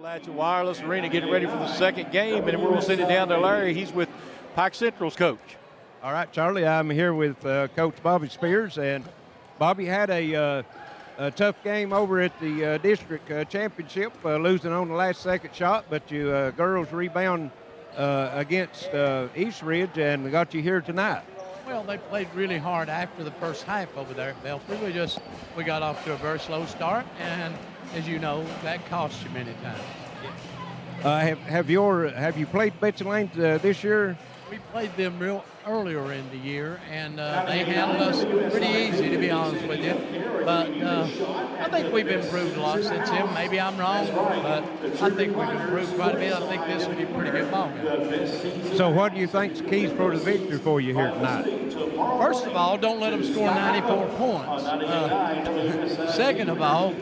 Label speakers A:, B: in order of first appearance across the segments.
A: Appalachian Wireless Arena getting ready for the second game, and we're going to send it down to Larry. He's with Pike Central's coach.
B: All right, Charlie, I'm here with Coach Bobby Spears, and Bobby had a tough game over at the district championship, losing on the last second shot, but you girls rebound against East Ridge and got you here tonight.
C: Well, they played really hard after the first half over there at Belfry. We got off to a very slow start, and as you know, that costs you many times.
B: Have you played Betsy Layne this year?
C: We played them real earlier in the year, and they handled us pretty easy, to be honest with you. But I think we've improved a lot since then. Maybe I'm wrong, but I think we've improved quite a bit. I think this will be a pretty good ball game.
B: So what do you think's keys for the victory for you here tonight?
C: First of all, don't let them score 94 points. Second of all,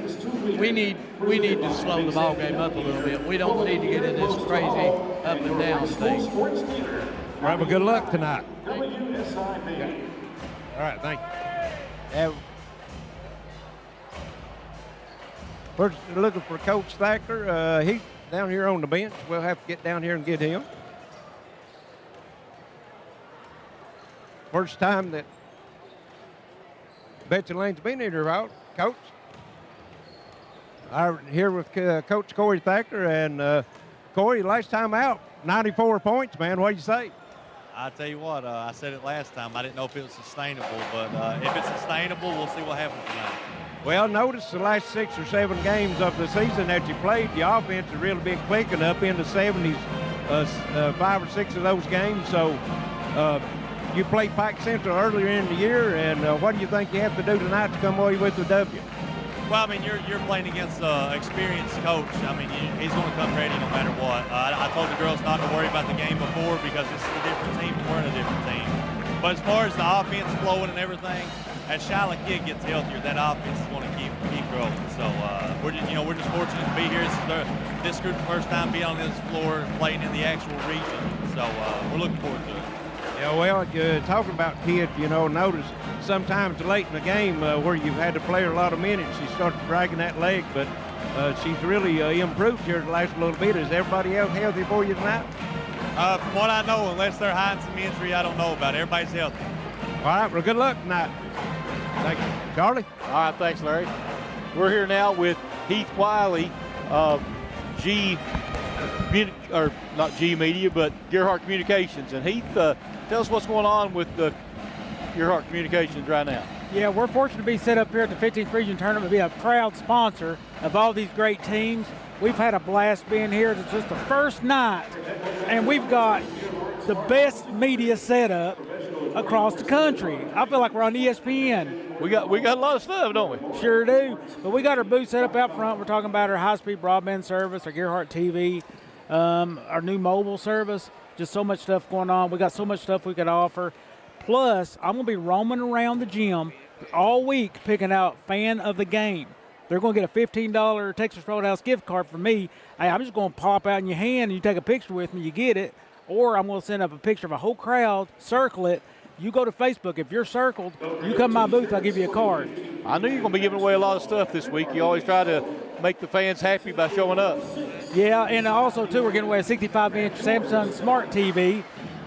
C: we need to slow the ball game up a little bit. We don't need to get in this crazy up and down thing.
B: All right, well, good luck tonight. All right, thank you. We're looking for Coach Thacker. He's down here on the bench. We'll have to get down here and get him. First time that Betsy Layne's been here, right, Coach? I'm here with Coach Corey Thacker. And, Corey, last time out, 94 points, man. What do you say?
D: I tell you what, I said it last time. I didn't know if it was sustainable, but if it's sustainable, we'll see what happens tonight.
B: Well, notice the last 6 or 7 games of the season that you played, the offense has really been clicking up in the 70s, 5 or 6 of those games. So you played Pike Central earlier in the year, and what do you think you have to do tonight to come away with the W?
D: Well, I mean, you're playing against an experienced coach. I mean, he's going to come ready no matter what. I told the girls not to worry about the game before because this is a different team and we're in a different team. But as far as the offense flowing and everything, as Shyla Kidd gets healthier, that offense is going to keep growing. So we're just fortunate to be here. This group's first time being on this floor and playing in the actual region. So we're looking forward to it.
B: Yeah, well, talking about kids, notice sometimes late in the game where you've had to play her a lot of minutes, she started dragging that leg, but she's really improved here the last little bit. Is everybody else healthy for you tonight?
D: From what I know, unless they're hiding some injury, I don't know about it. Everybody's healthy.
B: All right, well, good luck tonight. Thank you. Charlie?
A: All right, thanks, Larry. We're here now with Heath Wiley of not G Media, but Gearheart Communications. And Heath, tell us what's going on with the Gearheart Communications right now.
E: Yeah, we're fortunate to be set up here at the 15th Region Tournament, be a proud sponsor of all these great teams. We've had a blast being here. It's just the first night, and we've got the best media setup across the country. I feel like we're on ESPN.
A: We got a lot of stuff, don't we?
E: Sure do. But we got our booth set up out front. We're talking about our high-speed broadband service, our Gearheart TV, our new mobile service. Just so much stuff going on. We got so much stuff we could offer. Plus, I'm going to be roaming around the gym all week picking out fan of the game. They're going to get a $15 Texas Roadhouse gift card from me. Hey, I'm just going to pop out in your hand and you take a picture with me, you get it. Or I'm going to send up a picture of a whole crowd, circle it. You go to Facebook. If you're circled, you come to my booth, I'll give you a card.
A: I knew you were going to be giving away a lot of stuff this week. You always try to make the fans happy by showing up.
E: Yeah, and also, too, we're giving away a 65-inch Samsung Smart TV.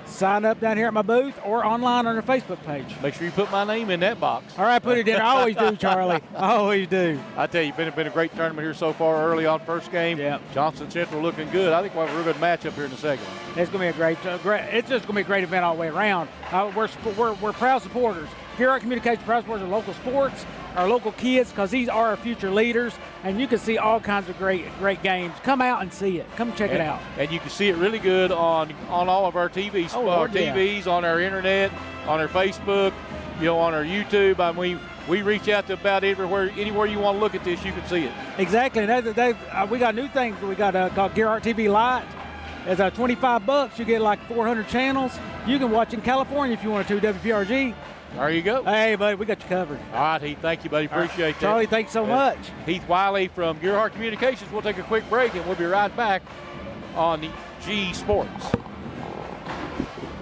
E: Sign up down here at my booth or online on our Facebook page.
A: Make sure you put my name in that box.
E: All right, put it in. I always do, Charlie. I always do.
A: I tell you, it's been a great tournament here so far early on first game.
E: Yeah.
A: Johnson Central looking good. I think we'll have a real good matchup here in the second one.
E: It's going to be it's just going to be a great event all the way around. We're proud supporters. Gearheart Communications proud supporters of local sports, our local kids, because these are our future leaders, and you can see all kinds of great games. Come out and see it. Come check it out.
A: And you can see it really good on all of our TVs, TVs, on our internet, on our Facebook, on our YouTube. I mean, we reach out to about anywhere you want to look at this, you can see it.
E: Exactly. And we got new things. We got called Gearheart TV Lite. It's $25. You get like 400 channels. You can watch in California if you want to, WPRG.
A: There you go.
E: Hey, buddy, we got you covered.
A: All right, Heath, thank you, buddy. Appreciate that.
E: Charlie, thanks so much.
A: Heath Wiley from Gearheart Communications. We'll take a quick break, and we'll be right back on the G Sports.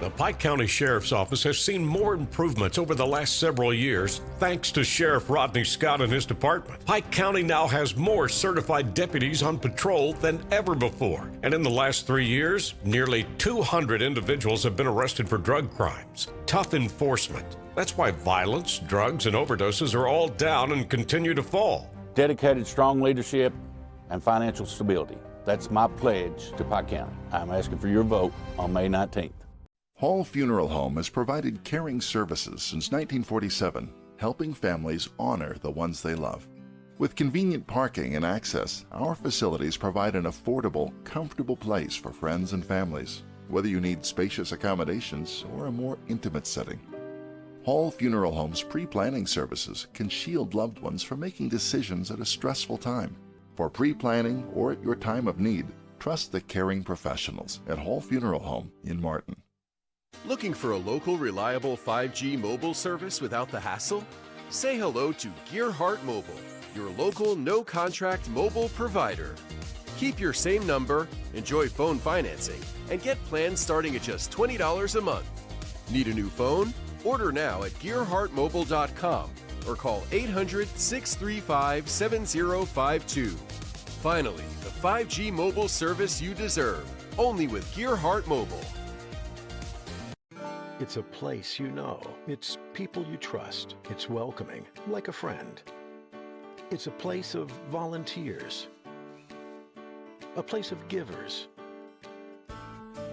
F: The Pike County Sheriff's Office has seen more improvements over the last several years thanks to Sheriff Rodney Scott and his department. Pike County now has more certified deputies on patrol than ever before. And in the last 3 years, nearly 200 individuals have been arrested for drug crimes. Tough enforcement. That's why violence, drugs, and overdoses are all down and continue to fall.
G: Dedicated, strong leadership and financial stability. That's my pledge to Pike County. I'm asking for your vote on May 19th.
H: Hall Funeral Home has provided caring services since 1947, helping families honor the ones they love. With convenient parking and access, our facilities provide an affordable, comfortable place for friends and families, whether you need spacious accommodations or a more intimate setting. Hall Funeral Home's pre-planning services can shield loved ones from making decisions at a stressful time. For pre-planning or at your time of need, trust the caring professionals at Hall Funeral Home in Martin.
I: Looking for a local, reliable 5G mobile service without the hassle? Say hello to Gearheart Mobile, your local, no-contract mobile provider. Keep your same number, enjoy phone financing, and get plans starting at just $20 a month. Need a new phone? Order now at GearheartMobile.com or call 800-635-7052. Finally, the 5G mobile service you deserve, only with Gearheart Mobile.
J: It's a place you know. It's people you trust. It's welcoming, like a friend. It's a place of volunteers. A place of givers,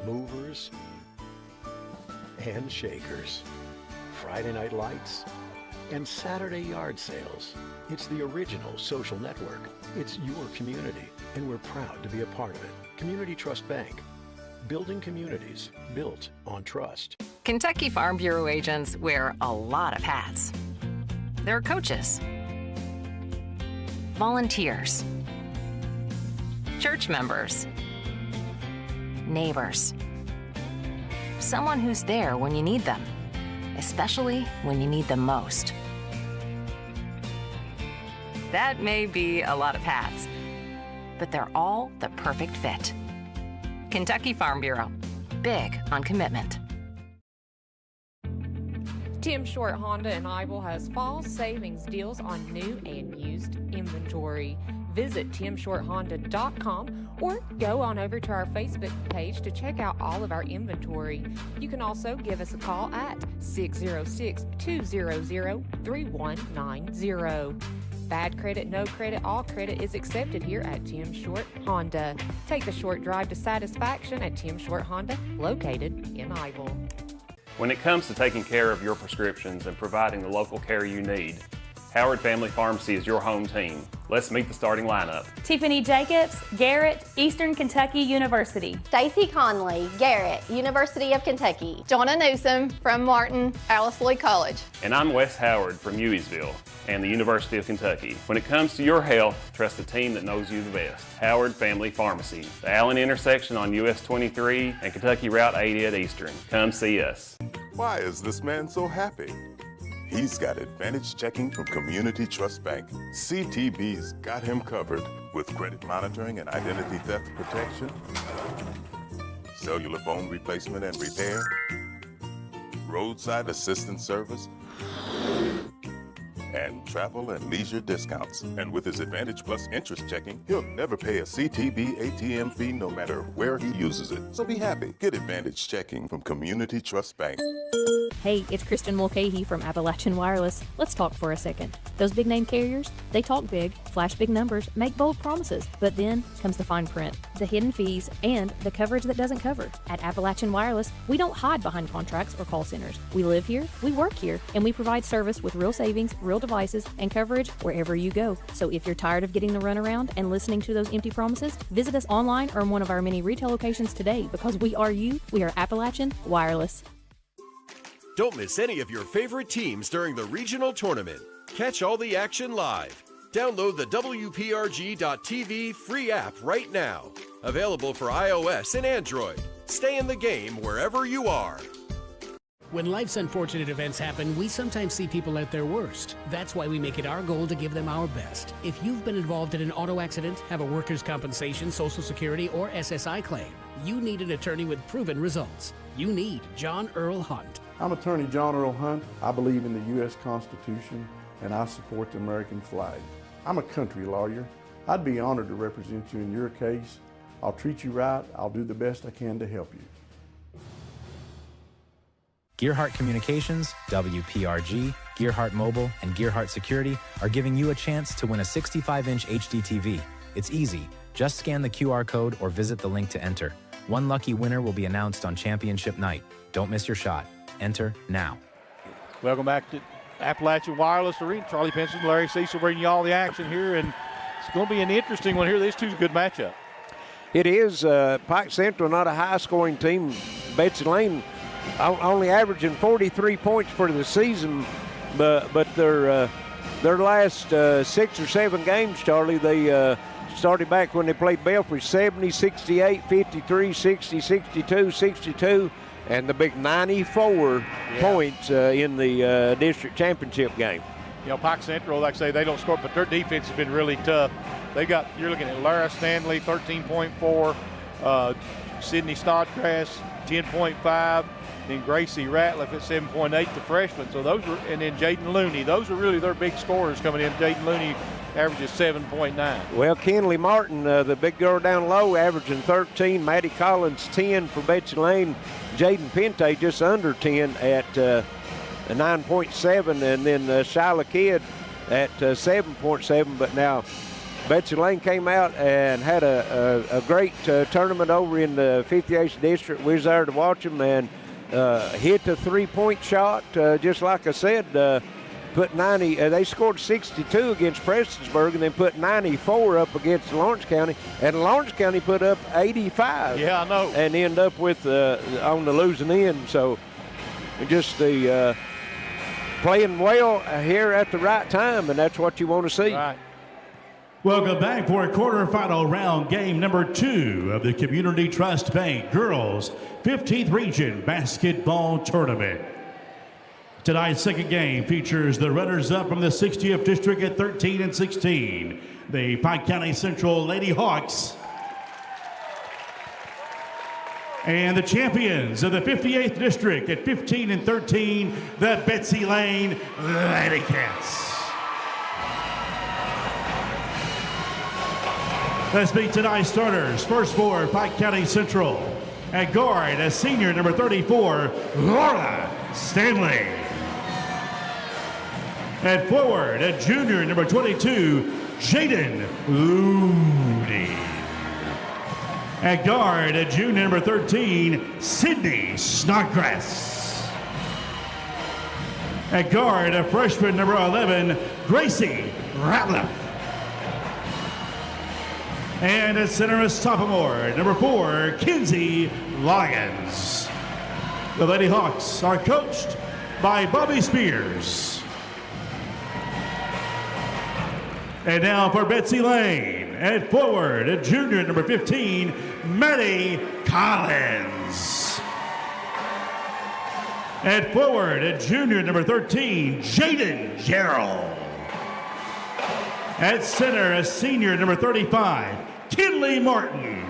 J: movers, and shakers. Friday night lights and Saturday yard sales. It's the original social network. It's your community, and we're proud to be a part of it. Community Trust Bank. Building communities built on trust.
K: Kentucky Farm Bureau agents wear a lot of hats. They're coaches, volunteers, church members, neighbors, someone who's there when you need them, especially when you need them most. That may be a lot of hats, but they're all the perfect fit. Kentucky Farm Bureau, big on commitment.
L: Tim Short Honda in Ivel has fall savings deals on new and used inventory. Visit timshorthonda.com or go on over to our Facebook page to check out all of our inventory. You can also give us a call at 606-200-3190. Bad credit, no credit, all credit is accepted here at Tim Short Honda. Take the short drive to satisfaction at Tim Short Honda, located in Ivel.
M: When it comes to taking care of your prescriptions and providing the local care you need, Howard Family Pharmacy is your home team. Let's meet the starting lineup.
N: Tiffany Jacobs, Garrett, Eastern Kentucky University.
O: Stacy Conley, Garrett, University of Kentucky. Jonna Newsom from Martin, Alice Lloyd College.
M: And I'm Wes Howard from Hueysville and the University of Kentucky. When it comes to your health, trust a team that knows you the best. Howard Family Pharmacy, the Allen intersection on US 23 and Kentucky Route 80 at Eastern. Come see us.
P: Why is this man so happy? He's got Advantage Checking from Community Trust Bank. CTB's got him covered with credit monitoring and identity theft protection, cellular phone replacement and repair, roadside assistance service, and travel and leisure discounts. And with his Advantage Plus interest checking, he'll never pay a CTB ATM fee no matter where he uses it. So be happy. Get Advantage Checking from Community Trust Bank.
Q: Hey, it's Kristen Mulcahy from Appalachian Wireless. Let's talk for a second. Those big name carriers, they talk big, flash big numbers, make bold promises, but then comes the fine print, the hidden fees, and the coverage that doesn't cover. At Appalachian Wireless, we don't hide behind contracts or call centers. We live here, we work here, and we provide service with real savings, real devices, and coverage wherever you go. So if you're tired of getting the runaround and listening to those empty promises, visit us online or in one of our many retail locations today, because we are you, we are Appalachian Wireless.
I: Don't miss any of your favorite teams during the regional tournament. Catch all the action live. Download the WPRG.tv free app right now. Available for iOS and Android. Stay in the game wherever you are.
R: When life's unfortunate events happen, we sometimes see people at their worst. That's why we make it our goal to give them our best. If you've been involved in an auto accident, have a workers' compensation, Social Security, or SSI claim, you need an attorney with proven results. you need John Earl Hunt.
S: I'm Attorney John Earl Hunt. I believe in the U.S. Constitution, and I support the American flag. I'm a country lawyer. I'd be honored to represent you in your case. I'll treat you right. I'll do the best I can to help you.
T: Gearheart Communications, WPRG, Gearheart Mobile, and Gearheart Security are giving you a chance to win a 65-inch HD TV. It's easy. Just scan the QR code or visit the link to enter. One lucky winner will be announced on championship night. Don't miss your shot. Enter now.
A: Welcome back to Appalachian Wireless Arena. Charlie Pinson, Larry Cecil bringing you all the action here, and it's going to be an interesting one here. These two's a good matchup.
B: It is. Pike Central, not a high-scoring team. Betsy Layne only averaging 43 points for the season, but their last 6 or 7 games, Charlie, they started back when they played Belfry, 70, 68, 53, 60, 62, 62, and the big 94 points in the district championship game.
A: You know, Pike Central, like I say, they don't score, but their defense has been really tough. You're looking at Lara Stanley, 13.4, Sydney Snodgrass, 10.5, then Gracie Ratliff at 7.8, the freshman. So and then Jaden Looney. Those are really their big scorers coming in. Jaden Looney averages 7.9.
B: Well, Kenley Martin, the big girl down low, averaging 13. Maddie Collins, 10 for Betsy Layne. Jaden Pente just under 10 at 9.7, and then Shyla Kidd at 7.7. But now Betsy Layne came out and had a great tournament over in the 58th district. We was there to watch them and hit the 3-point shot, just like I said. Put 90. They scored 62 against Prestonsburg, and then put 94 up against Lawrence County, and Lawrence County put up 85.
A: Yeah, I know.
B: And end up with on the losing end. So just the playing well here at the right time, and that's what you want to see.
A: Right.
U: Welcome back for a quarterfinal round game number 2 of the Community Trust Bank Girls 15th Region Basketball Tournament. Tonight's second game features the runners-up from the 60th District at 13 and 16, the Pike County Central Lady Hawks, and the champions of the 58th District at 15 and 13, the Betsy Layne Lady Cats. Let's meet tonight's starters. First for Pike County Central. At guard, a senior number 34, Laura Stanley. At forward, a junior number 22, Jaden Looney. At guard, a junior number 13, Sydney Snodgrass. At guard, a freshman number 11, Gracie Ratliff. And at center, a sophomore, number 4, Kinsey Lyons. The Lady Hawks are coached by Bobby Spears. And now for Betsy Layne. At forward, a junior, number 15, Maddie Collins. At forward, a junior, number 13, Jaden Gerald. At center, a senior, number 35, Kenley Martin.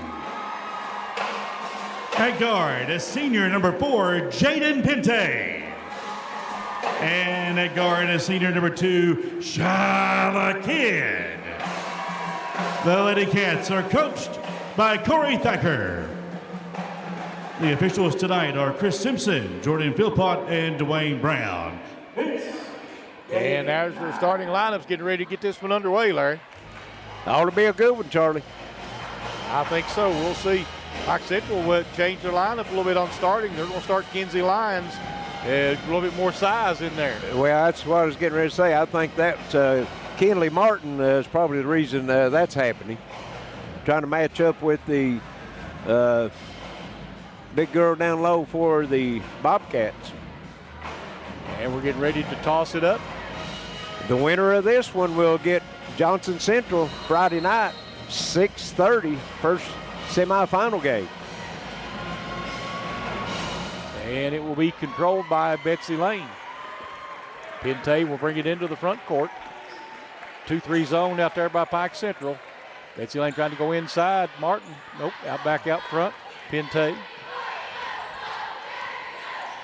U: At guard, a senior, number 4, Jaden Pente. And at guard, a senior, number 2, Shyla Kidd. The Lady Cats are coached by Corey Thacker. The officials tonight are Chris Simpson, Jordan Philpott, and Dwayne Brown.
A: And there's their starting lineups getting ready to get this one underway, Larry.
B: Ought to be a good one, Charlie.
A: I think so. We'll see. Pike Central will change their lineup a little bit on starting. They're going to start Kinsey Lyons. A little bit more size in there.
B: Well, that's what I was getting ready to say. I think that Kenley Martin is probably the reason that's happening. Trying to match up with the big girl down low for the Bobcats.
A: And we're getting ready to toss it up.
B: The winner of this one will get Johnson Central Friday night, 6:30, first semifinal game.
A: And it will be controlled by Betsy Layne. Pente will bring it into the front court. 2-3 zone out there by Pike Central. Betsy Layne trying to go inside. Martin, nope, back out front. Pente.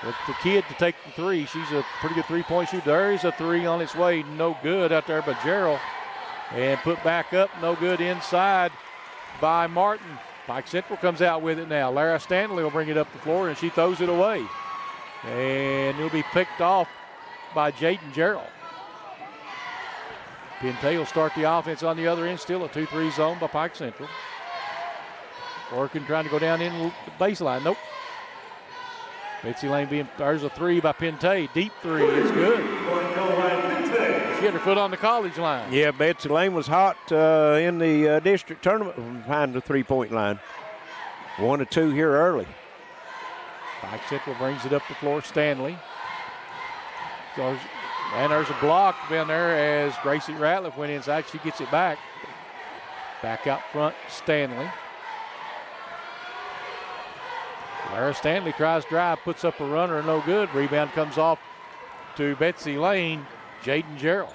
A: with the kid to take the three. She's a pretty good three-point shooter. There is a three on its way. No good out there by Gerald. And put back up. No good inside by Martin. Pike Central comes out with it now. Lara Stanley will bring it up the floor, and she throws it away. And it'll be picked off by Jaden Gerald. Pinte will start the offense on the other end. Still a 2-3 zone by Pike Central. Working, trying to go down in the baseline. Nope. Betsy Layne there's a three by Pinte. Deep three. It's good. She had her foot on the college line.
B: Yeah, Betsy Layne was hot in the district tournament behind the three-point line. 1 or 2 here early.
A: Pike Central brings it up the floor. Stanley. And there's a block down there as Gracie Ratliff went inside. She gets it back. Back out front, Stanley. Lara Stanley tries drive, puts up a runner, no good. Rebound comes off to Betsy Layne. Jaden Gerald.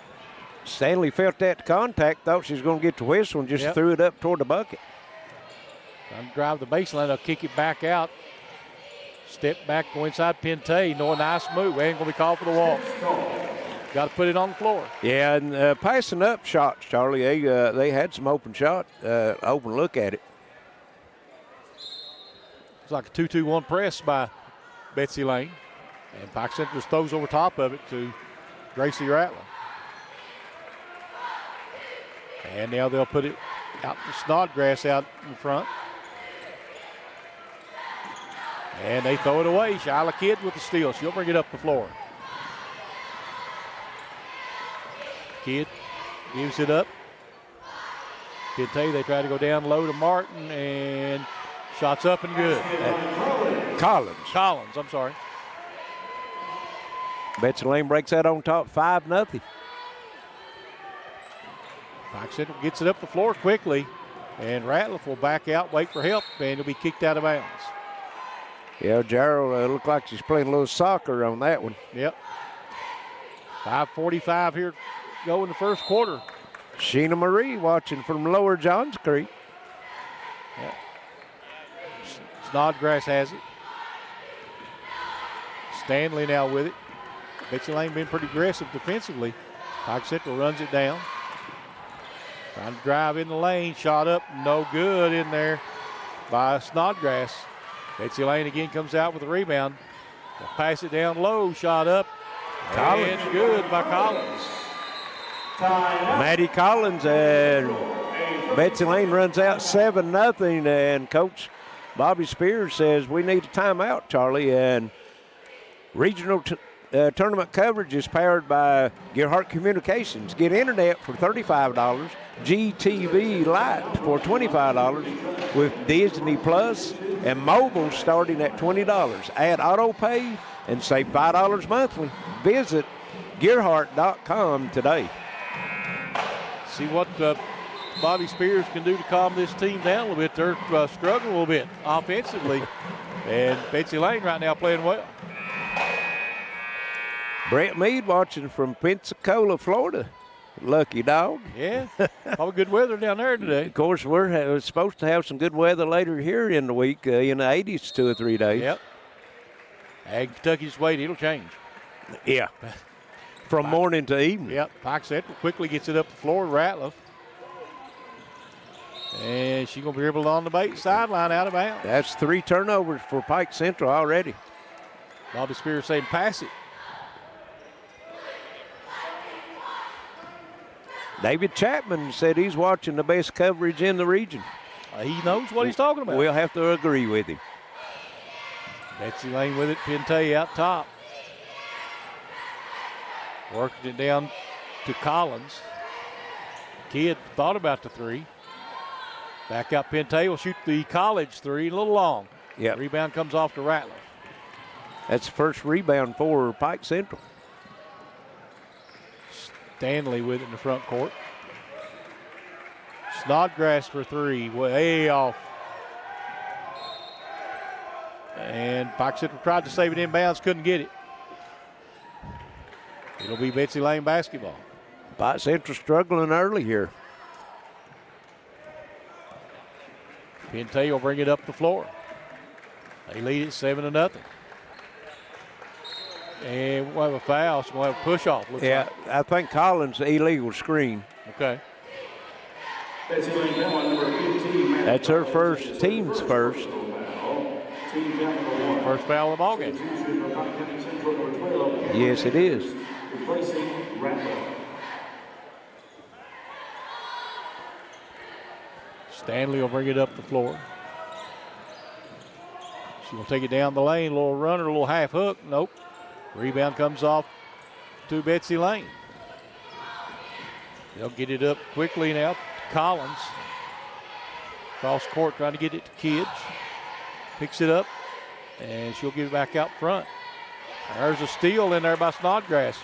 B: Stanley felt that contact, thought she was going to get the whistle, and just threw it up toward the bucket.
A: Trying to drive the baseline, they'll kick it back out. Step back, go inside Pinte. No, nice move. Ain't going to be called for the walk. Got to put it on the floor.
B: Yeah, and passing up shots, Charlie. They had some open shot, open look at it.
A: It's like a 2-2-1 press by Betsy Layne. And Pike Central just throws over top of it to Gracie Ratliff. And now they'll put it out to Snodgrass out in front. And they throw it away. Shyla Kidd with the steal. She'll bring it up the floor. Kidd gives it up. Pinte, they try to go down low to Martin, and shots up and good. Collins, I'm sorry.
B: Betsy Layne breaks that on top, 5-0.
A: Pike Central gets it up the floor quickly, and Ratliff will back out, wait for help, and he'll be kicked out of bounds.
B: Yeah, Gerald looked like she's playing a little soccer on that one.
A: Yep. 5:45 here go in the first quarter.
B: Sheena Marie watching from Lower Johns Creek.
A: Yep. Snodgrass has it. Stanley now with it. Betsy Layne been pretty aggressive defensively. Pike Central runs it down. Trying to drive in the lane. Shot up. No good in there by Snodgrass. Betsy Layne again comes out with a rebound. They'll pass it down low. Shot up.
B: Collins.
A: And good by Collins.
B: Maddie Collins, and Betsy Layne runs out 7-0, and Coach Bobby Spears says we need a timeout, Charlie. And regional tournament coverage is powered by Gearheart Communications. Get internet for $35, GTV Lite for $25 with Disney Plus, and mobile starting at $20. Add auto pay and save $5 monthly. Visit Gearheart.com today.
A: See what Bobby Spears can do to calm this team down a little bit. They're struggling a little bit offensively. And Betsy Layne right now playing well.
B: Brett Mead watching from Pensacola, Florida. Lucky dog.
A: Yeah, probably good weather down there today.
B: Of course, we're supposed to have some good weather later here in the week, in the 80s 2 or 3 days.
A: Yep. And Kentucky's wait, it'll change.
B: Yeah. From morning to evening.
A: Yep. Pike Central quickly gets it up the floor. Ratliff. And she's going to be dribbled on the sideline out of bounds.
B: That's 3 turnovers for Pike Central already.
A: Bobby Spears saying pass it.
B: David Chapman said he's watching the best coverage in the region.
A: He knows what he's talking about.
B: We'll have to agree with him.
A: Betsy Layne with it. Pinte out top. Working it down to Collins. Kidd thought about the three. Back out Pinte will shoot the college three, a little long.
B: Yep.
A: Rebound comes off to Ratliff.
B: That's the first rebound for Pike Central.
A: Stanley with it in the front court. Snodgrass for three, way off. And Pike Central tried to save it inbounds, couldn't get it. It'll be Betsy Layne basketball.
B: Pike Central struggling early here.
A: Pinte will bring it up the floor. They lead it 7-0. And we'll have a foul, so we'll have a push-off.
B: Yeah,
A: like.
B: I think Collins' illegal screen.
A: Okay.
B: That's her first, team's first.
A: First foul of the ball game.
B: Yes, it is.
A: Stanley will bring it up the floor. She will take it down the lane. A little runner, a little half hook. Nope. Rebound comes off to Betsy Layne. They'll get it up quickly now. Collins. Cross court trying to get it to Kids. Picks it up, and she'll get it back out front. There's a steal in there by Snodgrass.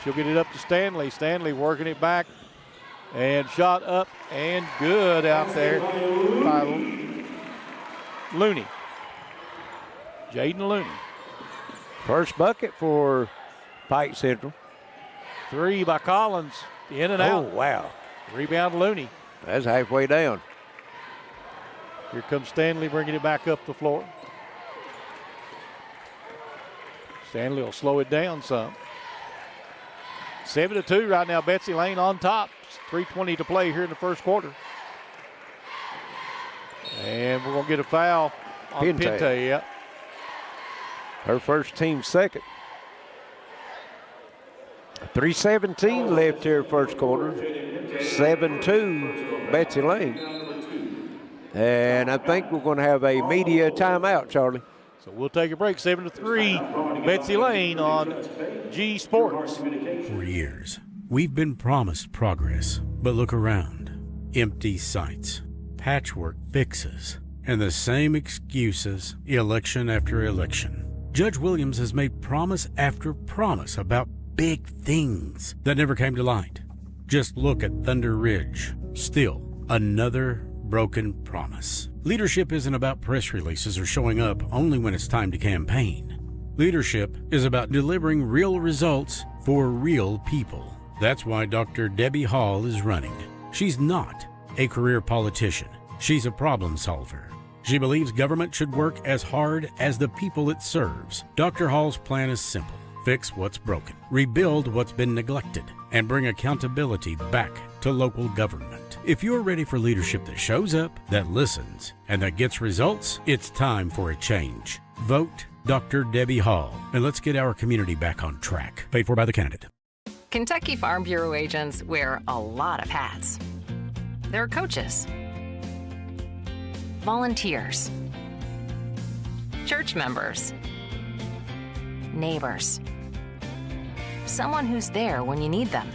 A: She'll get it up to Stanley. Stanley working it back, and shot up and good out there by Looney. Jaden Looney.
B: First bucket for Pike Central.
A: 3 by Collins. In and out.
B: Oh, wow.
A: Rebound Looney.
B: That's halfway down.
A: Here comes Stanley bringing it back up the floor. Stanley will slow it down some. 7-2 right now. Betsy Layne on top. 3:20 to play here in the first quarter. And we're going to get a foul on Pinte. Yeah.
B: Her first, team second. 3:17 left here first quarter. 7-2 Betsy Layne. And I think we're going to have a media timeout, Charlie.
A: So we'll take a break. 7-3 Betsy Layne on G Sports.
C: For years, we've been promised progress, but look around. Empty sites, patchwork fixes, and the same excuses election after election. Judge Williams has made promise after promise about big things that never came to light. Just look at Thunder Ridge. Still another broken promise. Leadership isn't about press releases or showing up only when it's time to campaign. Leadership is about delivering real results for real people. That's why Dr. Debbie Hall is running. She's not a career politician. She's a problem solver. She believes government should work as hard as the people it serves. Dr. Hall's plan is simple. Fix what's broken, rebuild what's been neglected, and bring accountability back to local government. If you're ready for leadership that shows up, that listens, and that gets results, it's time for a change. Vote Dr. Debbie Hall, and let's get our community back on track. Paid for by the candidate.
K: Kentucky Farm Bureau agents wear a lot of hats. They're coaches, volunteers, church members, neighbors, someone who's there when you need them,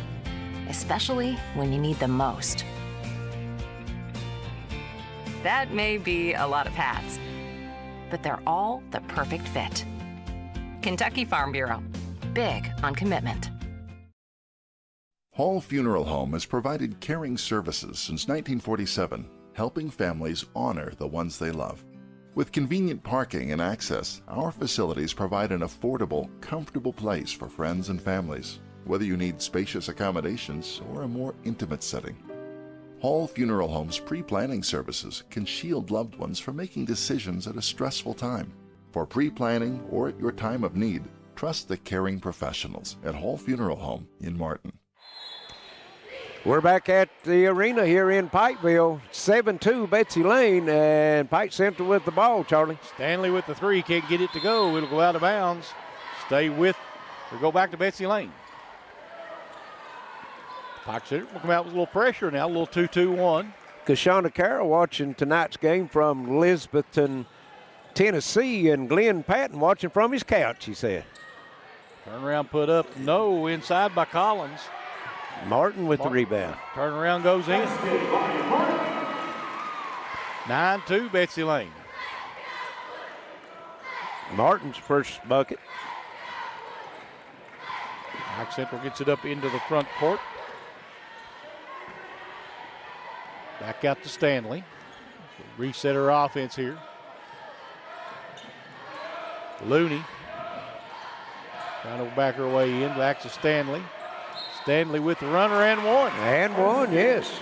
K: especially when you need them most. That may be a lot of hats, but they're all the perfect fit. Kentucky Farm Bureau, big on commitment.
H: Hall Funeral Home has provided caring services since 1947, helping families honor the ones they love. With convenient parking and access, our facilities provide an affordable, comfortable place for friends and families, whether you need spacious accommodations or a more intimate setting. Hall Funeral Home's pre-planning services can shield loved ones from making decisions at a stressful time. For pre-planning or at your time of need, trust the caring professionals at Hall Funeral Home in Martin.
B: We're back at the arena here in Pikeville. 7-2 Betsy Layne, and Pike Central with the ball, Charlie.
A: Stanley with the 3, can't get it to go. It'll go out of bounds. Stay with, or go back to Betsy Layne. Pike Central will come out with a little pressure now, a little 2-2-1.
B: Kashana Carroll watching tonight's game from Elizabethton, Tennessee, and Glenn Patton watching from his couch, he said.
A: Turnaround put up, no, inside by Collins.
B: Martin with the rebound.
A: Turnaround goes in. 9-2 Betsy Layne.
B: Martin's first bucket.
A: Pike Central gets it up into the front court. Back out to Stanley. Reset her offense here. Looney trying to back her way in. Back to Stanley. Stanley with the runner and one.
B: And one, yes.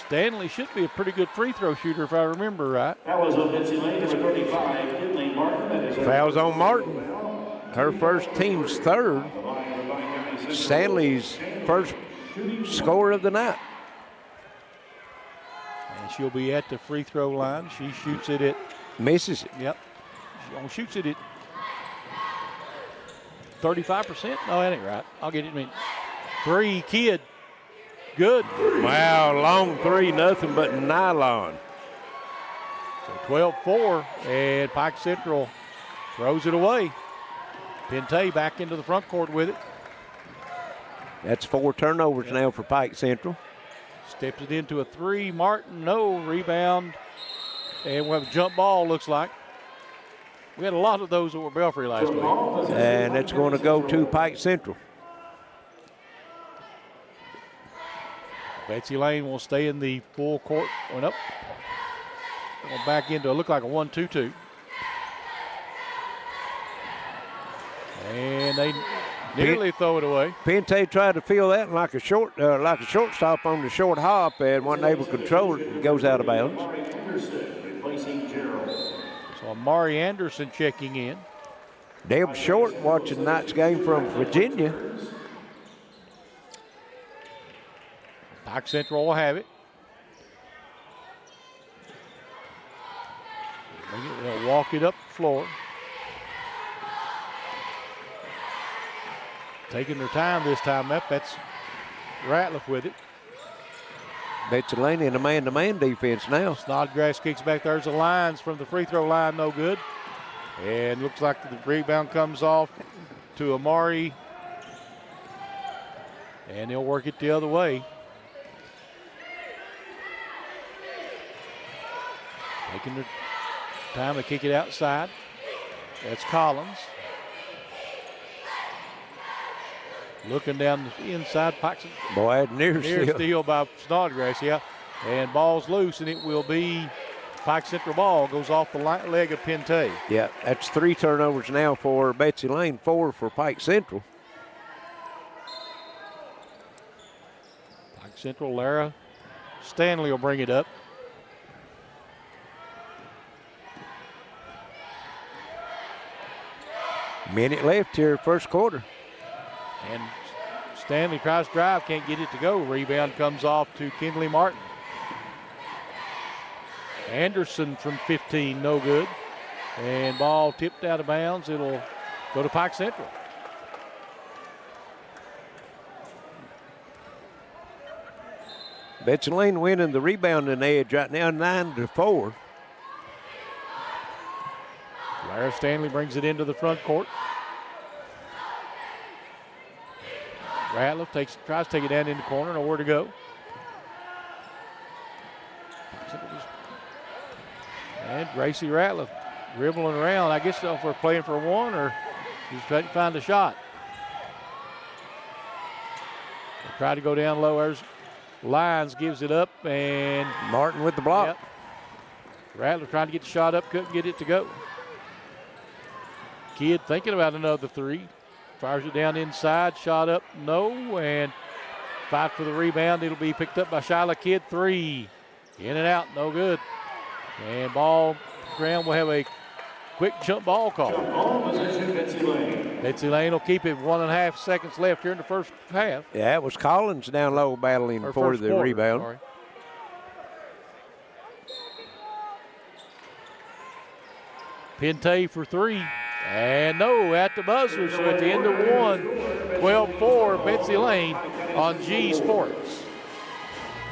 A: Stanley should be a pretty good free throw shooter if I remember right.
U: That was on Betsy Layne, number 35, Kinley Martin. That is
B: Fouls on Martin. Her first, team's third. Stanley's first score of the night.
A: And she'll be at the free throw line. She shoots it at...
B: Misses it.
A: Yep. She shoots it at 35%. No, that ain't right. I'll get it. Three, Kidd. Good.
B: Wow, long three, nothing but nylon.
A: So 12-4, and Pike Central throws it away. Pente back into the front court with it.
B: That's 4 turnovers now for Pike Central.
A: Steps it into a three. Martin, no. Rebound. And we'll have a jump ball, looks like. We had a lot of those over Belfry last week.
B: And it's going to go to Pike Central.
A: Betsy Layne will stay in the full court. Went up. Going back into it. Look like a 1-2-2. And they nearly throw it away.
B: Pente tried to fill that like a shortstop on the short hop, and wasn't able to control it. It goes out of bounds.
A: So Amari Anderson checking in.
B: Deb Short watching tonight's game from Virginia.
A: Pike Central will have it. They'll walk it up the floor. Taking their time this time up. That's Ratliff with it.
B: Betsy Layne in a man-to-man defense now.
A: Snodgrass kicks back. There's the lines from the free throw line, no good. And looks like the rebound comes off to Amari. And he'll work it the other way. Taking the time to kick it outside. That's Collins. Looking down the inside, Pike.
B: Boy, near
A: steal by Snodgrass, yeah. And ball's loose, and it will be Pike Central ball. Goes off the leg of Pente.
B: Yeah, that's 3 turnovers now for Betsy Layne, 4 for Pike Central.
A: Pike Central, Lara Stanley will bring it up.
B: Minute left here, first quarter.
A: And Stanley tries to drive, can't get it to go. Rebound comes off to Kinley Martin. Anderson from 15, no good. And ball tipped out of bounds. It'll go to Pike Central.
B: Betsy Layne winning the rebounding edge right now, 9-4.
A: Lara Stanley brings it into the front court. Ratliff tries to take it down in the corner, nowhere to go. And Gracie Ratliff dribbling around. I guess if we're playing for one or just trying to find a shot. They try to go down low. There's Lyons gives it up, and
B: Martin with the block.
A: Yep. Ratliff trying to get the shot up, couldn't get it to go. Kidd thinking about another three. Fires it down inside, shot up, no, and fight for the rebound. It'll be picked up by Shyla Kidd. 3, in and out, no good. And ball ground will have a quick jump ball call. Betsy Layne will keep it. 1.5 seconds left here in the first half.
B: Yeah, it was Collins down low battling for the rebound.
A: Sorry. Pente for 3. And no, at the buzzer, so at the end of one, 12-4, Betsy Layne on G Sports.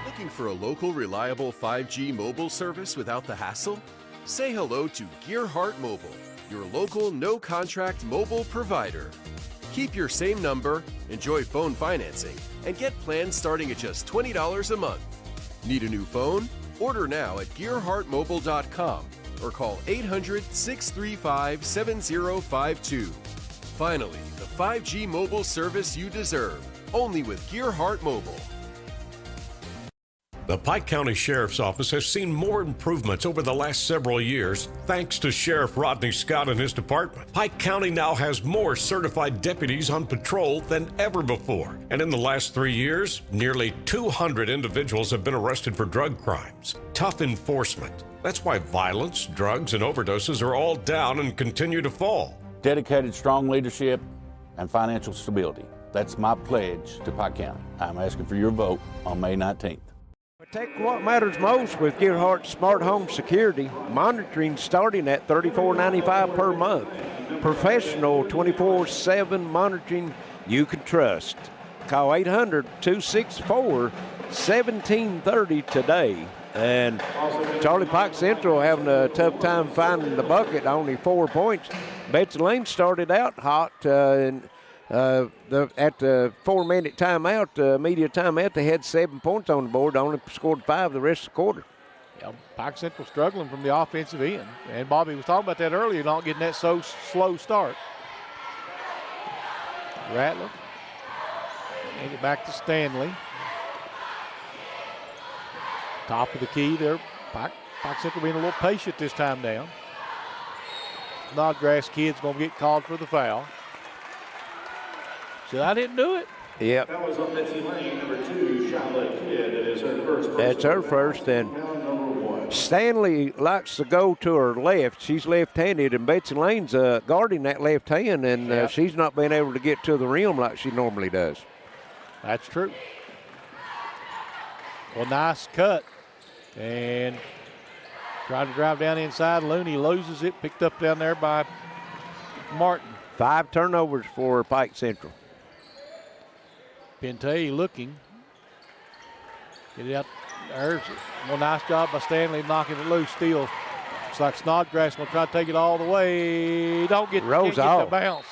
I: Looking for a local, reliable 5G mobile service without the hassle? Say hello to Gearheart Mobile, your local, no-contract mobile provider. Keep your same number, enjoy phone financing, and get plans starting at just $20 a month. Need a new phone? Order now at GearheartMobile.com. or call 800-635-7052. Finally, the 5G mobile service you deserve, only with Gearheart Mobile.
F: The Pike County Sheriff's Office has seen more improvements over the last several years thanks to Sheriff Rodney Scott and his department. Pike County now has more certified deputies on patrol than ever before. And in the last 3 years, nearly 200 individuals have been arrested for drug crimes. Tough enforcement, That's why violence, drugs, and overdoses are all down and continue to fall.
G: Dedicated, strong leadership and financial stability. That's my pledge to Pike County. I'm asking for your vote on May 19th.
B: Take what matters most with Gearheart Smart Home Security. Monitoring starting at $34.95 per month. Professional 24/7 monitoring you can trust. Call 800-264-1730 today. And Charlie Pike Central having a tough time finding the bucket, only 4 points. Betsy Layne started out hot at the 4-minute timeout, media timeout, they had 7 points on the board, only scored 5 the rest of the quarter.
A: Yeah, Pike Central struggling from the offensive end. And Bobby was talking about that earlier, not getting that so slow start. Ratliff. And it back to Stanley. Top of the key there. Pike Central being a little patient this time down. Snodgrass kid's going to get called for the foul. So I didn't do it.
B: Yep.
U: That was on Betsy Layne, number 2, Charlotte Kidd. It is her first.
B: That's her first. And Stanley likes to go to her left. She's left-handed, and Betsy Layne's guarding that left hand, and she's not been able to get to the rim like she normally does.
A: That's true. Well, nice cut. And trying to drive down inside. Looney loses it, picked up down there by Martin.
B: 5 turnovers for Pike Central.
A: Pente looking. Get it out. There's well, nice job by Stanley knocking it loose. Still, looks like Snodgrass going to try to take it all the way. Don't get,
B: Rolls
A: get
B: off.
A: the bounce.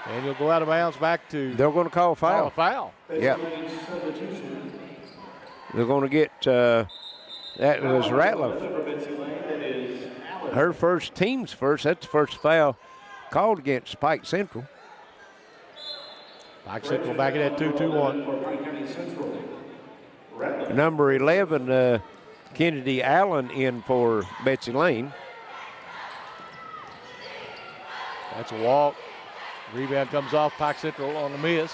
A: And he'll go out of bounds back to.
B: They're going to call a foul.
A: A foul.
B: Yep. They're going to get, that was Ratliff. Her first, team's first. That's the first foul called against Pike Central.
A: Pike Central back at that 2-2-1.
B: Number 11, Kennedy Allen in for Betsy Layne.
A: That's a walk. Rebound comes off Pike Central on the miss.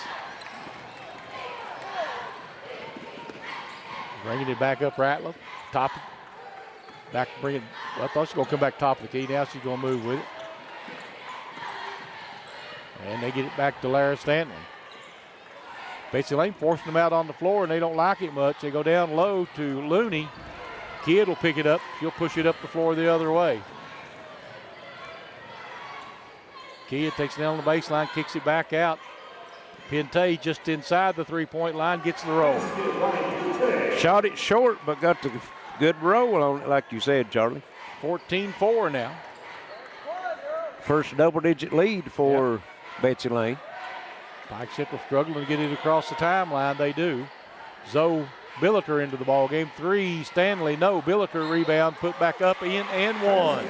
A: Bringing it back up Ratliff. Top. Back bringing. I thought she was going to come back top of the key. Now she's going to move with it. And they get it back to Lara Stanley. Betsy Layne forcing them out on the floor, and they don't like it much. They go down low to Looney. Kidd will pick it up. She'll push it up the floor the other way. Kidd takes it down the baseline, kicks it back out. Pente just inside the three-point line, gets the roll.
B: Shot it short, but got the good roll on it, like you said, Charlie.
A: 14-4 now.
B: First double-digit lead for Betsy Layne.
A: Pike Central struggling to get it across the timeline. They do. Zoe Billiter into the ball game. 3, Stanley, no. Billiter rebound, put back up, in and one.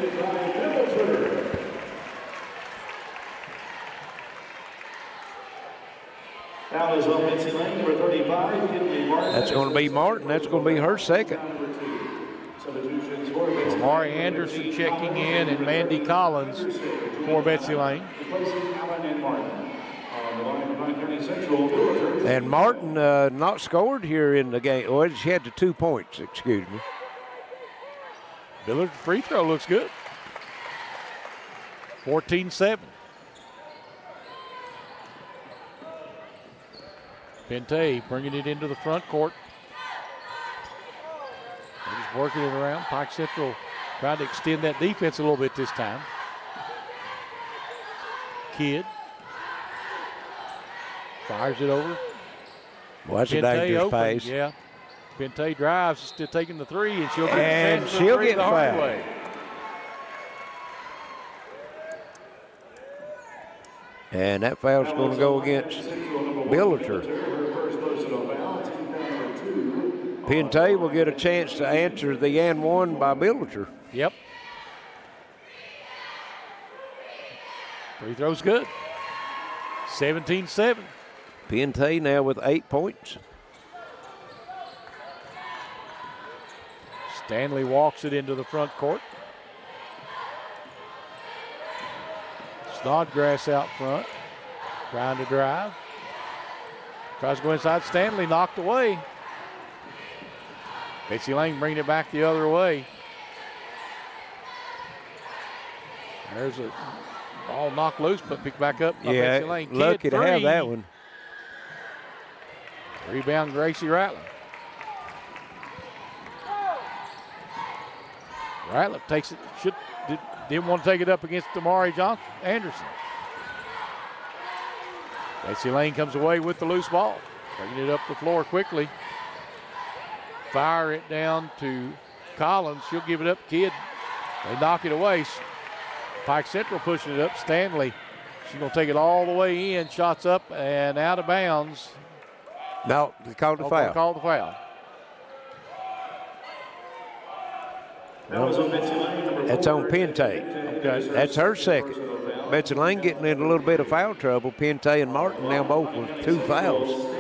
U: Foul is on Betsy Layne, number 35, Kennedy Martin.
B: That's going to be Martin. That's going to be her second.
A: Mari Anderson checking in, and Mandy Collins for Betsy Layne.
B: And Martin not scored here in the game. Well, she had the 2 points, excuse me.
A: Billard's free throw looks good. 14-7. Pente bringing it into the front court. He's working it around. Pike Central trying to extend that defense a little bit this time. Kidd fires it over.
B: Well, that's a dangerous pass.
A: Yeah. Pente drives, still taking the 3, and she'll get
B: and
A: the
B: she'll get
A: the hard
B: fouled.
A: way.
B: And that foul's going to go against Billiter. Pente will get a chance to answer the and one by Billiter.
A: Yep. Free throw's good. 17-7.
B: Pente now with 8 points.
A: Stanley walks it into the front court. Snodgrass out front, trying to drive. Tries to go inside. Stanley knocked away. Betsy Layne bringing it back the other way. There's a ball knocked loose, but picked back up by
B: Yeah,
A: Betsy Layne.
B: lucky to have that one.
A: Rebound, Gracie Ratliff. Ratliff takes it, didn't want to take it up against Damari Anderson. Betsy Layne comes away with the loose ball, bringing it up the floor quickly. Fire it down to Collins. She'll give it up, Kidd. They knock it away. Pike Central pushing it up. Stanley, she's going to take it all the way in. Shots up and out of bounds.
B: No, they called the foul.
A: Called the foul.
B: That's on Pente.
A: Okay.
B: That's her second. Betsy Layne getting in a little bit of foul trouble. Pente and Martin now both with 2 fouls.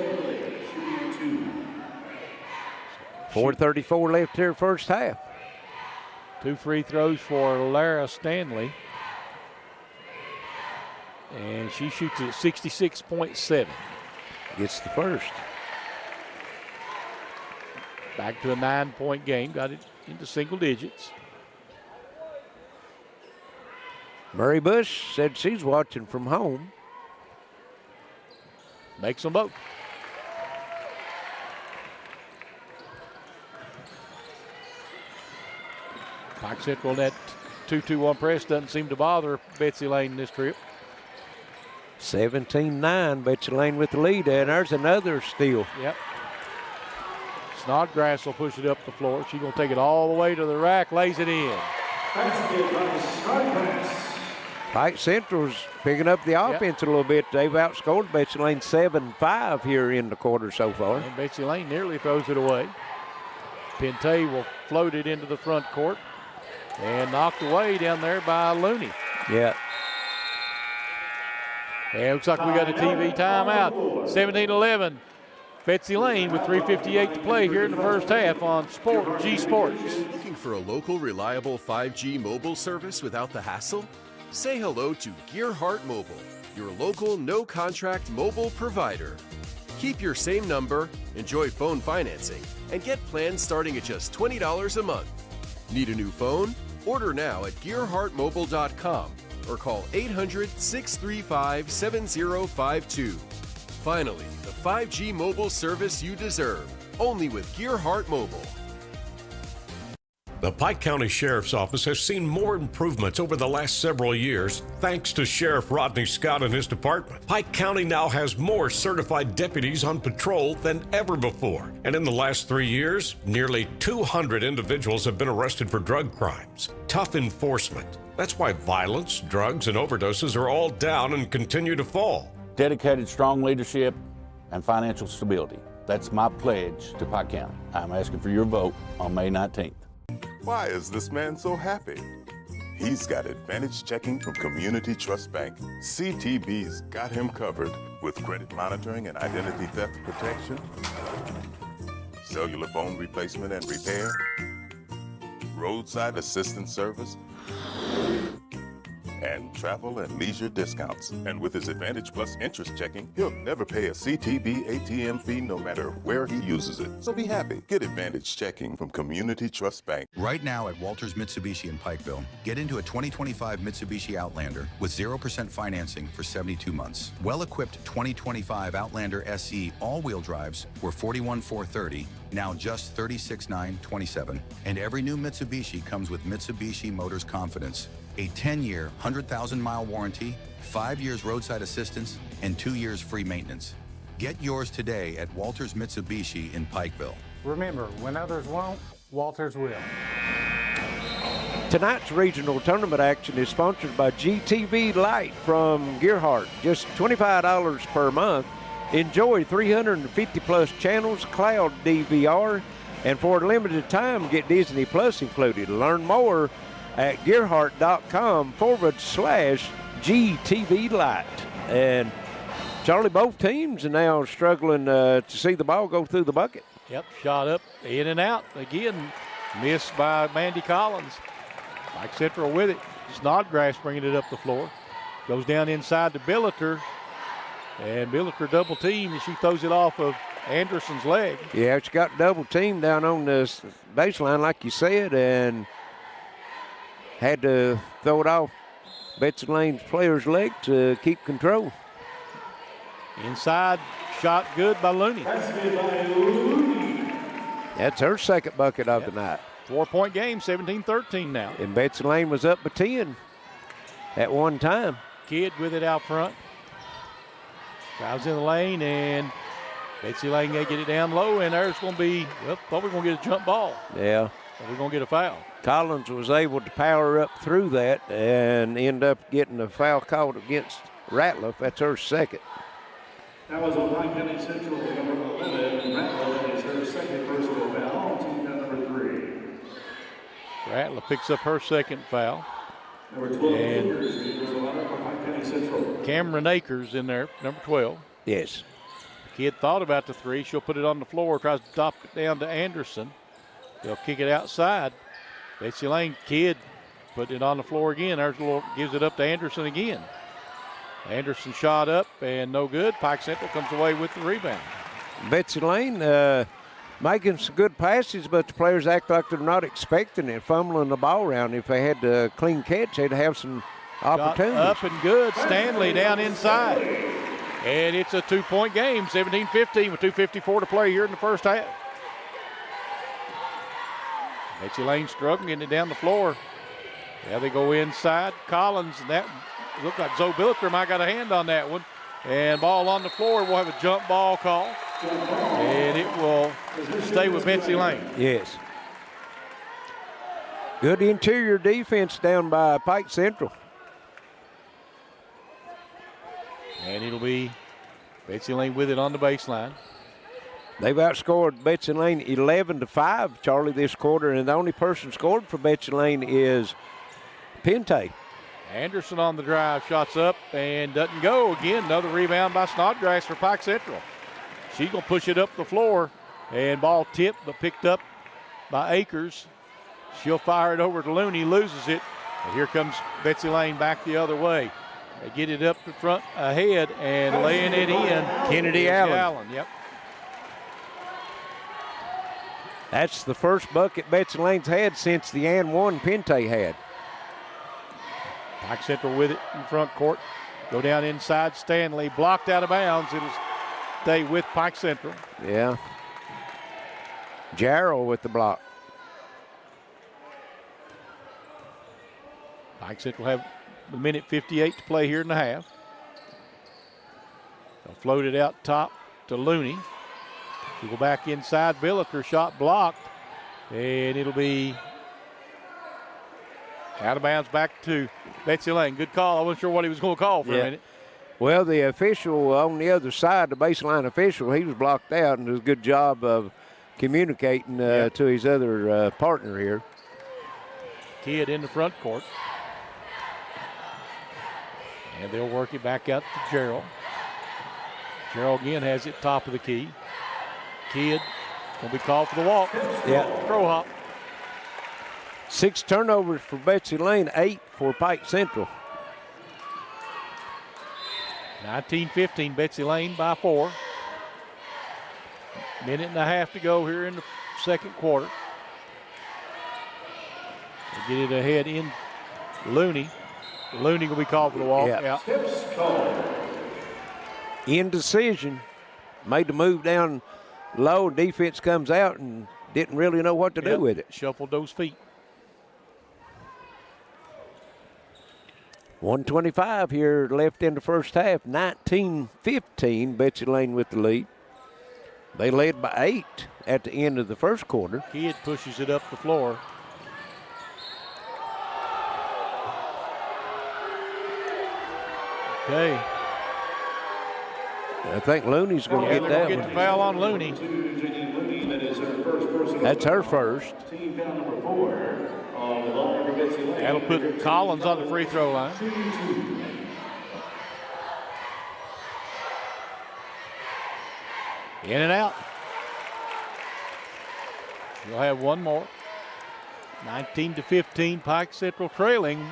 B: 4:34 left here first half.
A: 2 free throws for Lara Stanley. And she shoots at 66.7.
B: Gets the first.
A: Back to a 9-point game. Got it into single digits.
B: Murray Bush said she's watching from home.
A: Makes them both. Pike Central in that 2-2-1 press doesn't seem to bother Betsy Layne this trip.
B: 17-9, Betsy Layne with the lead, and there's another steal.
A: Yep. Snodgrass will push it up the floor. She's going to take it all the way to the rack, lays it in.
B: Pike Central's picking up the offense a little bit. They've outscored Betsy Layne 7-5 here in the quarter so far.
A: And Betsy Layne nearly throws it away. Pente will float it into the front court and knocked away down there by Looney.
B: Yeah.
A: And it looks like we got a TV timeout. 17-11. Betsy Layne with 3:58 to play here in the first half on G Sports.
I: Looking for a local, reliable 5G mobile service without the hassle? Say hello to Gearheart Mobile, your local no-contract mobile provider. Keep your same number, enjoy phone financing, and get plans starting at just $20 a month. Need a new phone? Order now at GearheartMobile.com or call 800-635-7052. Finally, the 5G mobile service you deserve, only with Gearheart Mobile.
F: The Pike County Sheriff's Office has seen more improvements over the last several years thanks to Sheriff Rodney Scott and his department. Pike County now has more certified deputies on patrol than ever before. And in the last 3 years, nearly 200 individuals have been arrested for drug crimes. Tough enforcement. That's why violence, drugs, and overdoses are all down and continue to fall.
G: Dedicated, strong leadership and financial stability. That's my pledge to Pike County. I'm asking for your vote on May 19th.
P: Why is this man so happy? He's got Advantage Checking from Community Trust Bank. CTB's got him covered with credit monitoring and identity theft protection, cellular phone replacement and repair, roadside assistance service, and travel and leisure discounts. And with his Advantage Plus interest checking, he'll never pay a CTB ATM fee no matter where he uses it. So be happy. Get Advantage Checking from Community Trust Bank.
D: Right now at Walters Mitsubishi in Pikeville, get into a 2025 Mitsubishi Outlander with 0% financing for 72 months. Well-equipped 2025 Outlander SE all-wheel drives were $41,430, now just $36,927. And every new Mitsubishi comes with Mitsubishi Motors Confidence, a 10-year, 100,000-mile warranty, 5 years roadside assistance, and 2 years free maintenance. Get yours today at Walters Mitsubishi in Pikeville.
V: Remember, when others won't, Walters will.
B: Tonight's regional tournament action is sponsored by GTV Lite from Gearheart. Just $25 per month. Enjoy 350-plus channels, cloud DVR, and for a limited time, get Disney Plus included. Learn more at Gearheart.com/GTV Lite. And Charlie, both teams are now struggling to see the ball go through the bucket.
A: Yep, shot up, in and out. Again, missed by Mandy Collins. Pike Central with it. Snodgrass bringing it up the floor. Goes down inside to Billiter. And Billiter double team, and she throws it off of Anderson's leg.
B: Yeah, she got double teamed down on the baseline, like you said, and had to throw it off Betsy Layne's player's leg to keep control.
A: Inside, shot good by Looney.
B: That's her second bucket of the night.
A: 4-point game, 17-13 now.
B: And Betsy Layne was up by 10 at one time.
A: Kidd with it out front. Drives in the lane, and Betsy Layne going to get it down low, and there's going to be, well, probably going to get a jump ball.
B: Yeah.
A: Or we're going to get a foul.
B: Collins was able to power up through that and end up getting a foul called against Ratliff. That's her second.
U: That was on Pike County Central, number 11. Ratliff is her second personal foul, team number 3.
A: Ratliff picks up her second foul.
U: Number 12, and
A: Cameron Akers in there, number 12.
B: Yes.
A: The kid thought about the three. She'll put it on the floor, tries to drop it down to Anderson. They'll kick it outside. Betsy Layne, Kidd, put it on the floor again. There's a little, gives it up to Anderson again. Anderson shot up and no good. Pike Central comes away with the rebound.
B: Betsy Layne making some good passes, but the players act like they're not expecting it, fumbling the ball around. If they had a clean catch, they'd have some opportunities.
A: Shot up and good. Stanley down inside. And it's a 2-point game, 17-15 with 2:54 to play here in the first half. Betsy Layne struggling, getting it down the floor. Now they go inside. Collins, and that looked like Zoe Billiter might got a hand on that one. And ball on the floor. We'll have a jump ball call. And it will stay with Betsy Layne.
B: Yes. Good interior defense down by Pike Central.
A: And it'll be Betsy Layne with it on the baseline.
B: They've outscored Betsy Layne 11-5, Charlie, this quarter, and the only person scored for Betsy Layne is Pente.
A: Anderson on the drive, shots up and doesn't go. Again, another rebound by Snodgrass for Pike Central. She's going to push it up the floor, and ball tipped but picked up by Akers. She'll fire it over to Looney, loses it. And here comes Betsy Layne back the other way. They get it up the front ahead and laying it in.
B: Kennedy Allen.
A: Yep.
B: That's the first bucket Betsy Layne's had since the and one Pente had.
A: Pike Central with it in front court. Go down inside. Stanley blocked out of bounds. It'll stay with Pike Central.
B: Yeah. Jarrell with the block.
A: Pike Central have a minute 58 to play here in the half. They'll float it out top to Looney. She'll go back inside. Billiter, shot blocked. And it'll be out of bounds back to Betsy Layne. Good call. I wasn't sure what he was going to call for a minute.
B: Well, the official on the other side, the baseline official, he was blocked out and did a good job of communicating to his other partner here.
A: Kidd in the front court. And they'll work it back out to Gerald. Gerald again has it top of the key. Kidd going to be called for the walk.
B: Yeah.
A: Throw hop.
B: 6 turnovers for Betsy Layne, 8 for Pike Central.
A: 19-15, Betsy Layne by 4. Minute and a half to go here in the second quarter. They get it ahead in Looney. Looney will be called for the walk.
B: Yeah. Indecision. Made the move down low. Defense comes out and didn't really know what to do with it.
A: Shuffled those feet.
B: 1:25 here left in the first half. 19-15, Betsy Layne with the lead. They led by 8 at the end of the first quarter.
A: Kidd pushes it up the floor. Okay.
B: I think Looney's going to get that
A: get
B: one.
A: the foul on Looney.
B: That's her first.
A: That'll put Collins on the free throw line. In and out. You'll have one more. 19-15, Pike Central trailing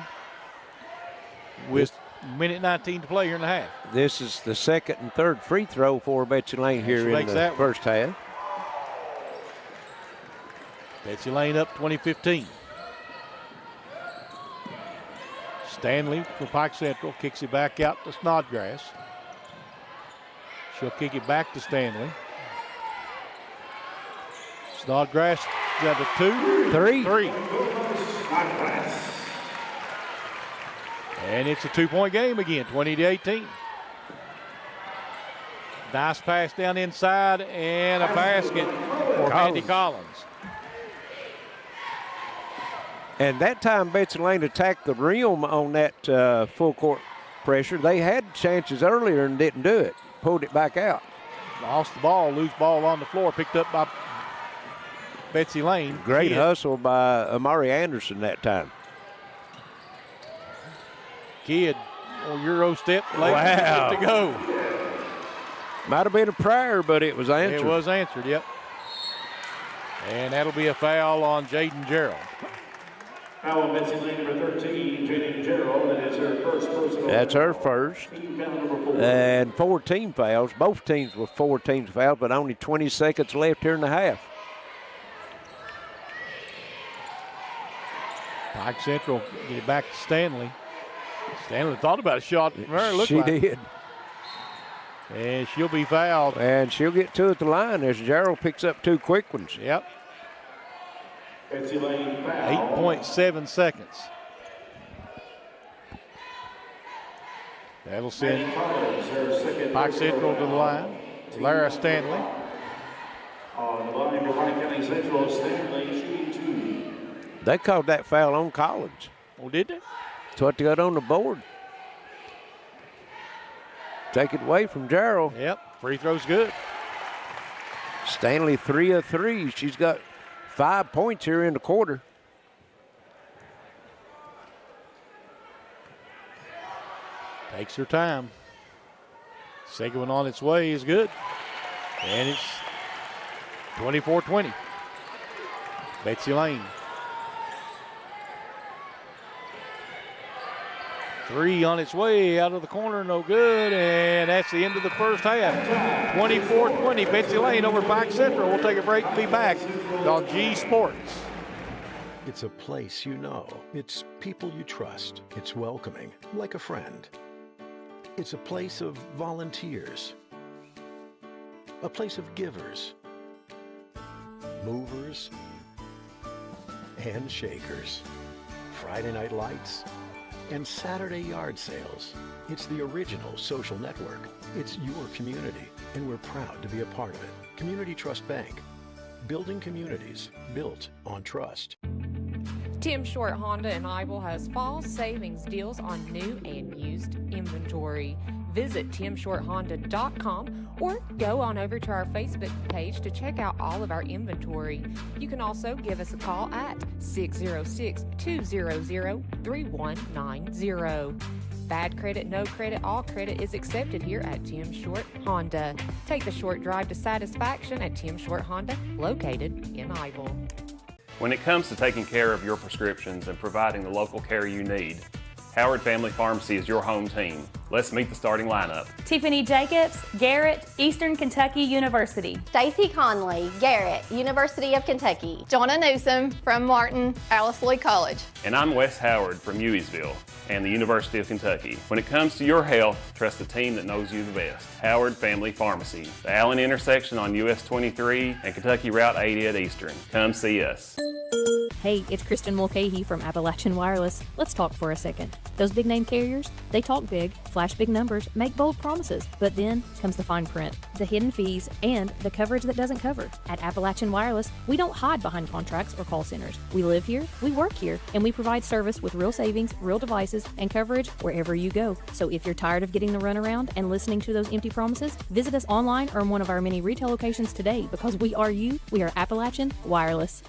A: with minute 19 to play here in the half.
B: This is the second and third free throw for Betsy Layne here in the first half.
A: Betsy Layne up 20-15. Stanley for Pike Central kicks it back out to Snodgrass. She'll kick it back to Stanley. Snodgrass, is that a 2? 3. And it's a 2-point game again, 20-18. Nice pass down inside and a basket for Mandy Collins.
B: And that time Betsy Layne attacked the rim on that full court pressure. They had chances earlier and didn't do it. Pulled it back out.
A: Lost the ball, loose ball on the floor, picked up by Betsy Layne.
B: Great hustle by Amari Anderson that time.
A: Kidd on Euro step, late to go.
B: Might have been a prayer, but it was answered.
A: It was answered, yep. And that'll be a foul on Jaden Gerald.
U: Foul on Betsy Layne, number 13, Jaden Gerald. That is her first personal.
B: That's her first. And 4 team fouls. Both teams with 4 teams fouled, but only 20 seconds left here in the half.
A: Pike Central get it back to Stanley. Stanley thought about a shot from her.
B: She did.
A: And she'll be fouled.
B: And she'll get 2 at the line as Gerald picks up 2 quick ones.
A: Yep.
U: Betsy Layne foul.
A: 8.7 seconds. That'll send Pike Central to the line. Lara Stanley.
U: On the line for Pike County Central, Stanley shooting 2.
B: They called that foul on Collins.
A: Oh, did they?
B: That's what they got on the board. Take it away from Gerald.
A: Yep, free throw's good.
B: Stanley 3 of 3. She's got 5 points here in the quarter.
A: Takes her time. Second one on its way is good. And it's 24-20. Betsy Layne. 3 on its way out of the corner, no good, and that's the end of the first half. 24-20, Betsy Layne over Pike Central. We'll take a break and be back on G Sports.
E: It's a place you know. It's people you trust. It's welcoming, like a friend. It's a place of volunteers. A place of givers, movers, and shakers. Friday night lights and Saturday yard sales. It's the original social network. It's your community, and we're proud to be a part of it. Community Trust Bank. Building communities built on trust.
L: Tim Short Honda in Ivel has fall savings deals on new and used inventory. Visit timshorthonda.com or go on over to our Facebook page to check out all of our inventory. You can also give us a call at 606-200-3190. Bad credit, no credit, all credit is accepted here at Tim Short Honda. Take the short drive to satisfaction at Tim Short Honda, located in Ivel.
M: When it comes to taking care of your prescriptions and providing the local care you need, Howard Family Pharmacy is your home team. Let's meet the starting lineup.
N: Tiffany Jacobs, Garrett, Eastern Kentucky University.
O: Stacy Conley, Garrett, University of Kentucky. Jonna Newsom from Martin, Alice Lloyd College.
M: And I'm Wes Howard from Hueysville and the University of Kentucky. When it comes to your health, trust the team that knows you the best. Howard Family Pharmacy, the Allen intersection on US 23 and Kentucky Route 80 at Eastern. Come see us.
Q: Hey, it's Kristen Mulcahy from Appalachian Wireless. Let's talk for a second. Those big name carriers, they talk big, flash big numbers, make bold promises, but then comes the fine print, the hidden fees, and the coverage that doesn't cover. At Appalachian Wireless, we don't hide behind contracts or call centers. We live here, we work here, and we provide service with real savings, real devices, and coverage wherever you go. So if you're tired of getting the runaround and listening to those empty promises, visit us online or in one of our many retail locations today, because we are you, we are Appalachian Wireless.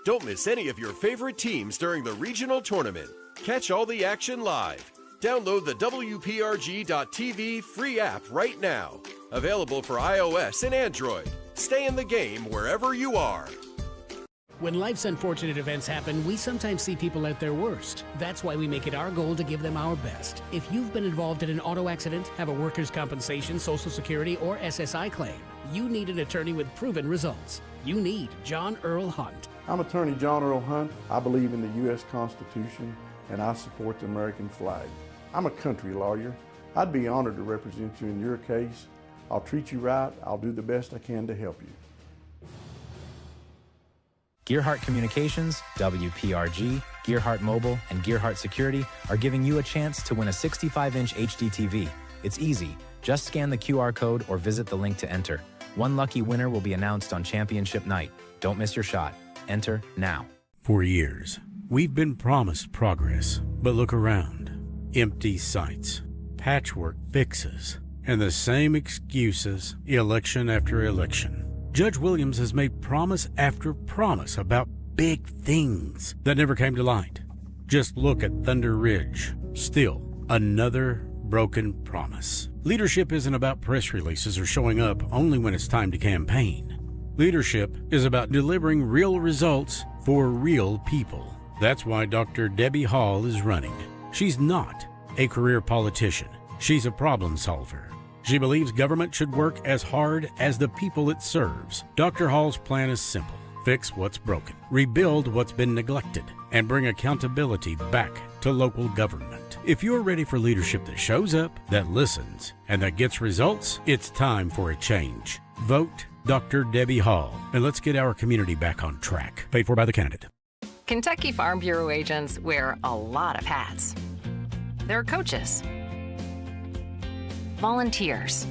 I: Don't miss any of your favorite teams during the regional tournament. Catch all the action live. Download the WPRG.tv free app right now. Available for iOS and Android. Stay in the game wherever you are.
R: When life's unfortunate events happen, we sometimes see people at their worst. That's why we make it our goal to give them our best. If you've been involved in an auto accident, have a workers' compensation, Social Security, or SSI claim, you need an attorney with proven results. You need John Earl Hunt.
S: I'm attorney John Earl Hunt. I believe in the U.S. Constitution, and I support the American flag. I'm a country lawyer. I'd be honored to represent you in your case. I'll treat you right. I'll do the best I can to help you.
J: Gearheart Communications, WPRG, Gearheart Mobile, and Gearheart Security are giving you a chance to win a 65-inch HD TV. It's easy. Just scan the QR code or visit the link to enter. One lucky winner will be announced on championship night. Don't miss your shot. Enter now.
C: For years, we've been promised progress, but look around. Empty sites, patchwork fixes, and the same excuses election after election. Judge Williams has made promise after promise about big things that never came to light. Just look at Thunder Ridge. Still another broken promise. Leadership isn't about press releases or showing up only when it's time to campaign. Leadership is about delivering real results for real people. That's why Dr. Debbie Hall is running. She's not a career politician. She's a problem solver. She believes government should work as hard as the people it serves. Dr. Hall's plan is simple. Fix what's broken, rebuild what's been neglected, and bring accountability back to local government. If you're ready for leadership that shows up, that listens, and that gets results, it's time for a change. Vote Dr. Debbie Hall, and let's get our community back on track. Paid for by the candidate.
K: Kentucky Farm Bureau agents wear a lot of hats. They're coaches, volunteers,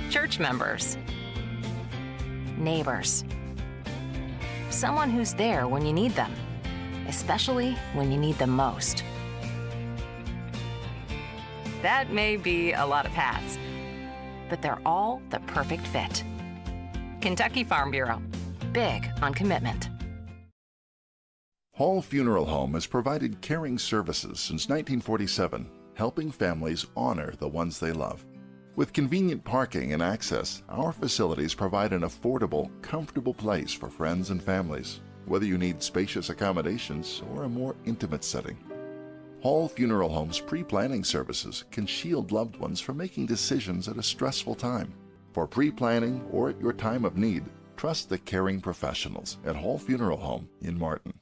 K: church members, neighbors, someone who's there when you need them, especially when you need them most. That may be a lot of hats, but they're all the perfect fit. Kentucky Farm Bureau, big on commitment.
H: Hall Funeral Home has provided caring services since 1947, helping families honor the ones they love. With convenient parking and access, our facilities provide an affordable, comfortable place for friends and families, whether you need spacious accommodations or a more intimate setting. Hall Funeral Home's pre-planning services can shield loved ones from making decisions at a stressful time. For pre-planning or at your time of need, trust the caring professionals at Hall Funeral Home in Martin.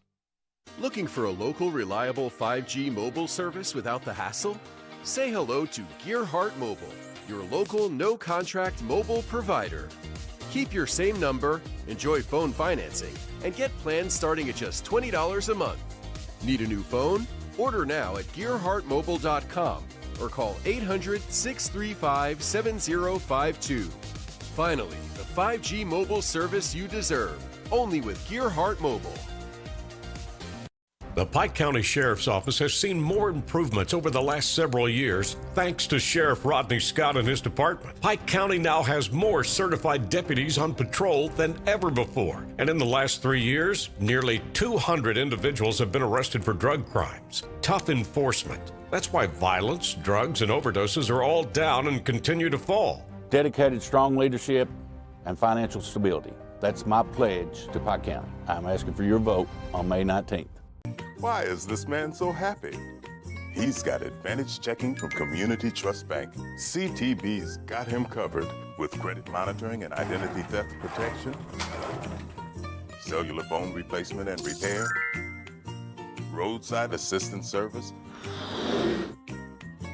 I: Looking for a local, reliable 5G mobile service without the hassle? Say hello to Gearheart Mobile, your local no-contract mobile provider. Keep your same number, enjoy phone financing, and get plans starting at just $20 a month. Need a new phone? Order now at GearheartMobile.com or call 800-635-7052. Finally, the 5G mobile service you deserve, only with Gearheart Mobile.
F: The Pike County Sheriff's Office has seen more improvements over the last several years thanks to Sheriff Rodney Scott and his department. Pike County now has more certified deputies on patrol than ever before. And in the last 3 years, nearly 200 individuals have been arrested for drug crimes. Tough enforcement. That's why violence, drugs, and overdoses are all down and continue to fall.
G: Dedicated, strong leadership and financial stability. That's my pledge to Pike County. I'm asking for your vote on May 19th.
P: Why is this man so happy? He's got Advantage Checking from Community Trust Bank. CTB's got him covered with credit monitoring and identity theft protection, cellular phone replacement and repair, roadside assistance service,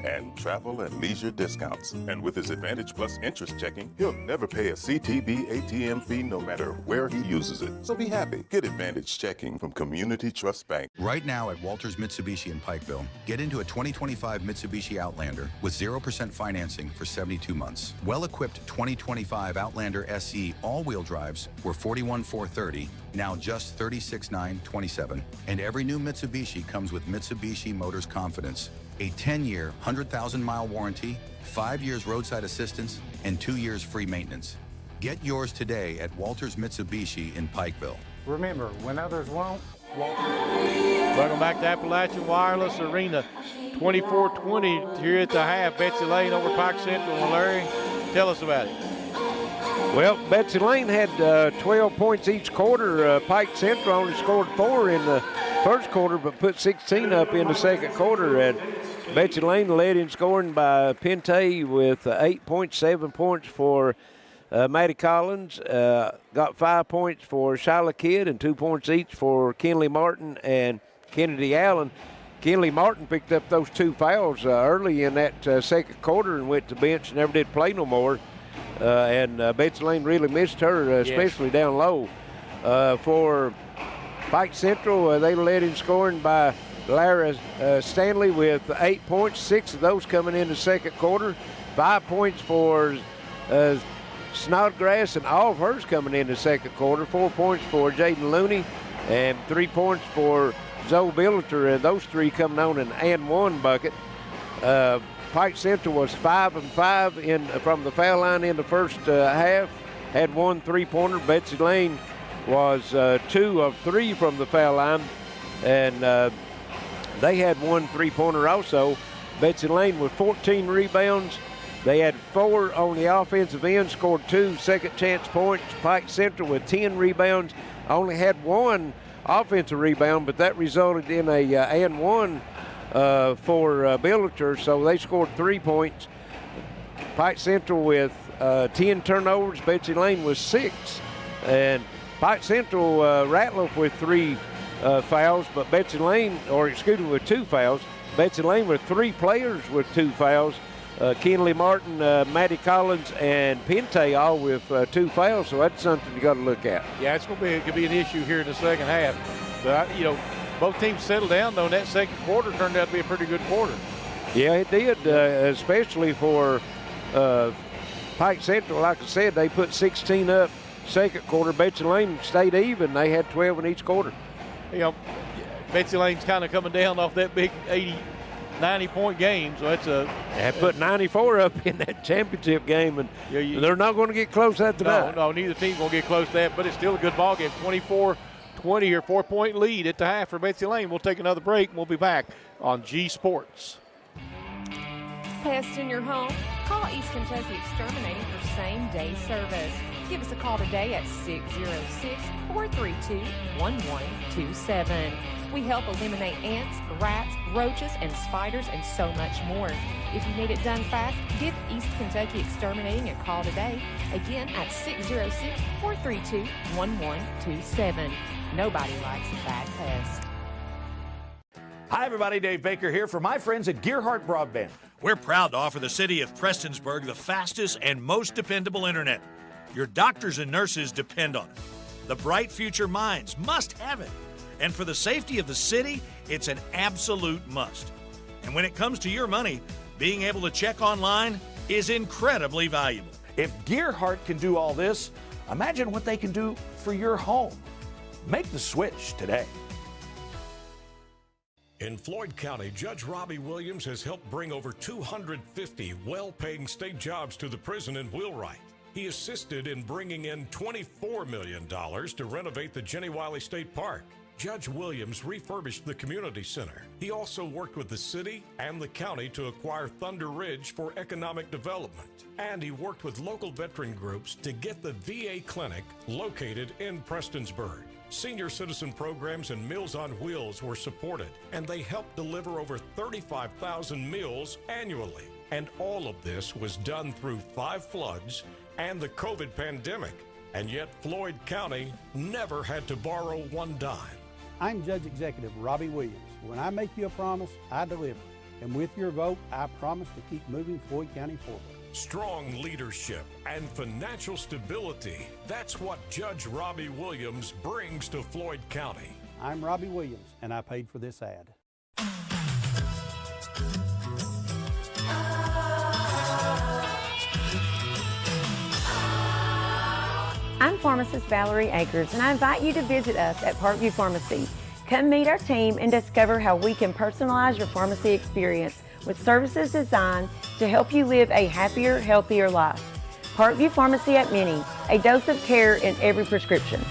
P: and travel and leisure discounts. And with his Advantage Plus interest checking, he'll never pay a CTB ATM fee no matter where he uses it. So be happy. Get Advantage Checking from Community Trust Bank.
D: Right now at Walters Mitsubishi in Pikeville, get into a 2025 Mitsubishi Outlander with 0% financing for 72 months. Well-equipped 2025 Outlander SE all-wheel drives were $41,430, now just $36,927. And every new Mitsubishi comes with Mitsubishi Motors Confidence, a 10-year, 100,000-mile warranty, 5 years roadside assistance, and 2 years free maintenance. Get yours today at Walters Mitsubishi in Pikeville.
V: Remember, when others won't, Walters.
A: Welcome back to Appalachian Wireless Arena. 24-20 here at the half. Betsy Layne over Pike Central. And Larry, tell us about it.
B: Well, Betsy Layne had 12 points each quarter. Pike Central only scored 4 in the first quarter, but put 16 up in the second quarter. And Betsy Layne led in scoring by Pente with 8 points, 7 points for Maddie Collins. Got 5 points for Shyla Kidd and 2 points each for Kinley Martin and Kennedy Allen. Kenley Martin picked up those 2 fouls early in that second quarter and went to the bench and never did play no more. And Betsy Layne really missed her, especially down low. For Pike Central, they led in scoring by Lara Stanley with 8 points, 6 of those coming in the second quarter. 5 points for Snodgrass, and all of hers coming in the second quarter. 4 points for Jaden Looney, and 3 points for Zoe Billiter, and those 3 coming on an and 1 bucket. Pike Central was 5 of 5 from the foul line in the first half, had 1 3-pointer. Betsy Layne was 2 of 3 from the foul line, and they had 1 3-pointer also. Betsy Layne with 14 rebounds. They had 4 on the offensive end, scored 2 second chance points. Pike Central with 10 rebounds, only had 1 offensive rebound, but that resulted in a and 1 for Billiter, so they scored 3 points. Pike Central with 10 turnovers, Betsy Layne with 6. And Pike Central Ratliff with 3 fouls, but Betsy Layne, with 2 fouls. Betsy Layne with 3 players with 2 fouls. Kenley Martin, Maddie Collins, and Pente all with 2 fouls, so that's something you got to look at.
A: Yeah, it's going to be an issue here in the second half. But, both teams settled down, though, and that second quarter turned out to be a pretty good quarter.
B: Yeah, it did, especially for Pike Central. Like I said, they put 16 up second quarter. Betsy Layne stayed even. They had 12 in each quarter.
A: Betsy Layne's kind of coming down off that big 90-point game, so that's
B: They put 94 up in that championship game, and they're not going to get close after that.
A: No, neither team's going to get close to that, but it's still a good ball game. 24-20 or 4-point lead at the half for Betsy Layne. We'll take another break, and we'll be back on G Sports.
L: Pest in your home? Call East Kentucky Exterminating for same-day service. Give us a call today at 606-432-1127. We help eliminate ants, rats, roaches, and spiders, and so much more. If you need it done fast, give East Kentucky Exterminating a call today. Again at 606-432-1127. Nobody likes a bad pest.
T: Hi, everybody. Dave Baker here for my friends at Gearheart Broadband.
U: We're proud to offer the city of Prestonsburg the fastest and most dependable internet. Your doctors and nurses depend on it. The bright future minds must have it. And for the safety of the city, it's an absolute must. And when it comes to your money, being able to check online is incredibly valuable.
T: If Gearheart can do all this, imagine what they can do for your home. Make the switch today.
F: In Floyd County, Judge Robbie Williams has helped bring over 250 well-paying state jobs to the prison in Wheelwright. He assisted in bringing in $24 million to renovate the Jenny Wiley State Park. Judge Williams refurbished the community center. He also worked with the city and the county to acquire Thunder Ridge for economic development. And he worked with local veteran groups to get the VA clinic located in Prestonsburg. Senior citizen programs and Meals on Wheels were supported, and they helped deliver over 35,000 meals annually. And all of this was done through 5 floods and the COVID pandemic. And yet Floyd County never had to borrow one dime.
W: I'm Judge Executive Robbie Williams. When I make you a promise, I deliver. And with your vote, I promise to keep moving Floyd County forward.
F: Strong leadership and financial stability. That's what Judge Robbie Williams brings to Floyd County.
W: I'm Robbie Williams, and I paid for this ad.
X: I'm pharmacist Valerie Akers, and I invite you to visit us at Parkview Pharmacy. Come meet our team and discover how we can personalize your pharmacy experience with services designed to help you live a happier, healthier life. Parkview Pharmacy at Mini, a dose of care in every prescription.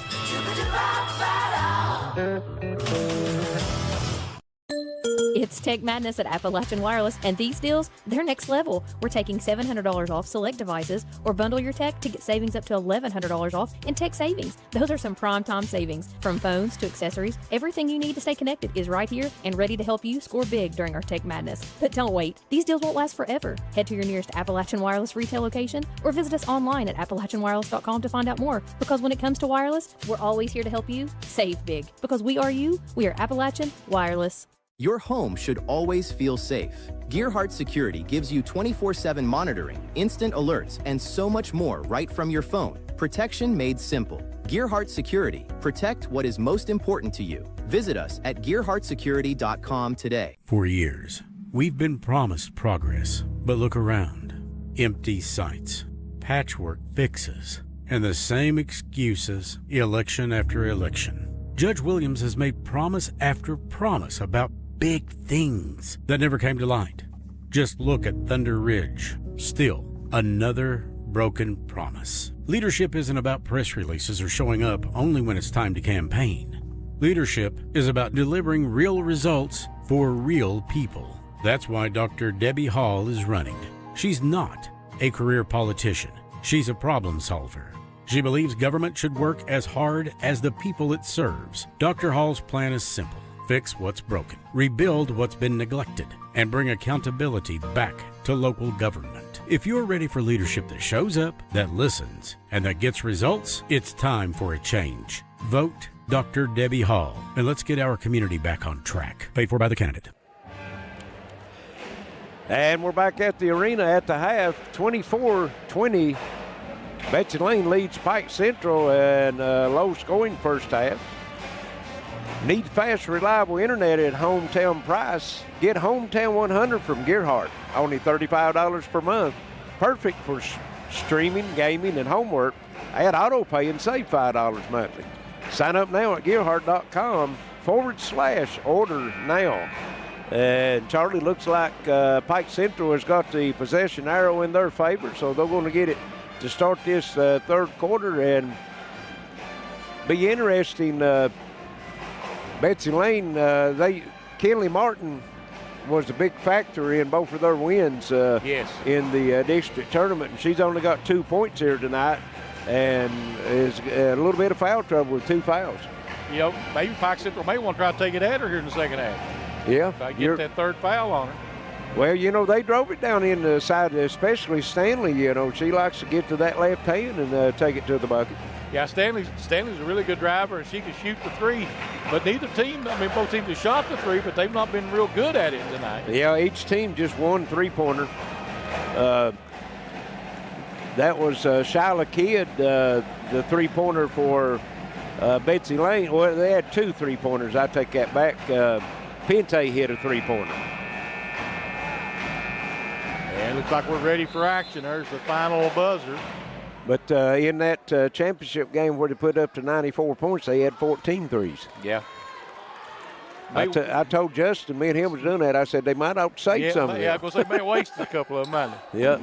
Q: It's It's Tech Madness at Appalachian Wireless, and these deals, they're next level. We're taking $700 off select devices, or bundle your tech to get savings up to $1,100 off in tech savings. Those are some prime time savings. From phones to accessories, everything you need to stay connected is right here and ready to help you score big during our Tech Madness. But don't wait. These deals won't last forever. Head to your nearest Appalachian Wireless retail location or visit us online at AppalachianWireless.com to find out more. Because when it comes to wireless, we're always here to help you save big. Because we are you, we are Appalachian Wireless.
E: Your home should always feel safe. Gearheart Security gives you 24/7 monitoring, instant alerts, and so much more right from your phone. Protection made simple. Gearheart Security. Protect what is most important to you. Visit us at gearheartsecurity.com today.
C: For years, we've been promised progress, but look around. Empty sites, patchwork fixes, and the same excuses election after election. Judge Williams has made promise after promise about big things that never came to light. Just look at Thunder Ridge. Still another broken promise. Leadership isn't about press releases or showing up only when it's time to campaign. Leadership is about delivering real results for real people. That's why Dr. Debbie Hall is running. She's not a career politician. She's a problem solver. She believes government should work as hard as the people it serves. Dr. Hall's plan is simple. Fix what's broken, rebuild what's been neglected, and bring accountability back to local government. If you're ready for leadership that shows up, that listens, and that gets results, it's time for a change. Vote Dr. Debbie Hall, and let's get our community back on track. Paid for by the candidate.
B: And we're back at the arena at the half, 24-20. Betsy Layne leads Pike Central in low-scoring first half. Need fast, reliable internet at hometown price. Get Hometown 100 from Gearheart. Only $35 per month. Perfect for streaming, gaming, and homework. Add auto pay and save $5 monthly. Sign up now at gearheart.com/order now. And Charlie, looks like Pike Central has got the possession arrow in their favor, so they're going to get it to start this third quarter, and be interesting. Betsy Layne, Kenley Martin was a big factor in both of their wins in the district tournament, and she's only got 2 points here tonight, and is a little bit of foul trouble with 2 fouls.
A: You know, maybe Pike Central may want to try to take it at her here in the second half.
B: Yeah.
A: Try to get that third foul on her.
B: Well, you know, they drove it down in the side, especially Stanley. You know, she likes to get to that left hand and take it to the bucket.
A: Yeah, Stanley's a really good driver, and she can shoot the three. But neither team, both teams have shot the three, but they've not been real good at it tonight.
B: Yeah, each team just one three-pointer. That was Shyla Kidd, the three-pointer for Betsy Layne. Well, they had 2 three-pointers. I take that back. Pente hit a three-pointer.
A: And it looks like we're ready for action. There's the final buzzer.
B: But in that championship game where they put up to 94 points, they had 14 threes.
A: Yeah.
B: I told Justin, me and him was doing that. I said they might ought to save some of them.
A: Yeah, because they may have wasted a couple of them, might they?
B: Yeah.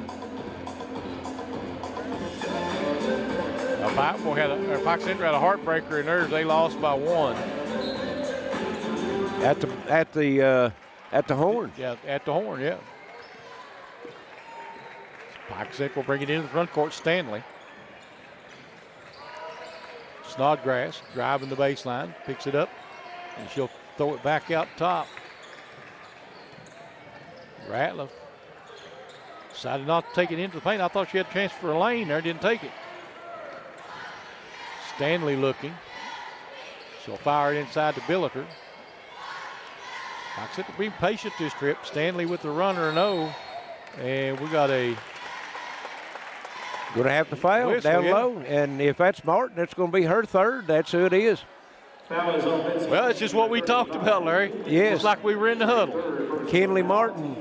A: Pike Central had a heartbreaker in theirs. They lost by 1.
B: At the horn.
A: Yeah, at the horn. Yeah. Pike Central bring it into the front court. Stanley. Snodgrass driving the baseline, picks it up, and she'll throw it back out top. Ratliff decided not to take it into the paint. I thought she had a chance for a lane there, didn't take it. Stanley looking. She'll fire it inside to Billiter. Pike Central being patient this trip. Stanley with the runner, no. And we got a
B: going to have to foul whistle, down low. And if that's Martin, it's going to be her third. That's who it is.
A: Well, it's just what we talked about, Larry.
B: Yes.
A: It's like we were in the huddle.
B: Kenley Martin.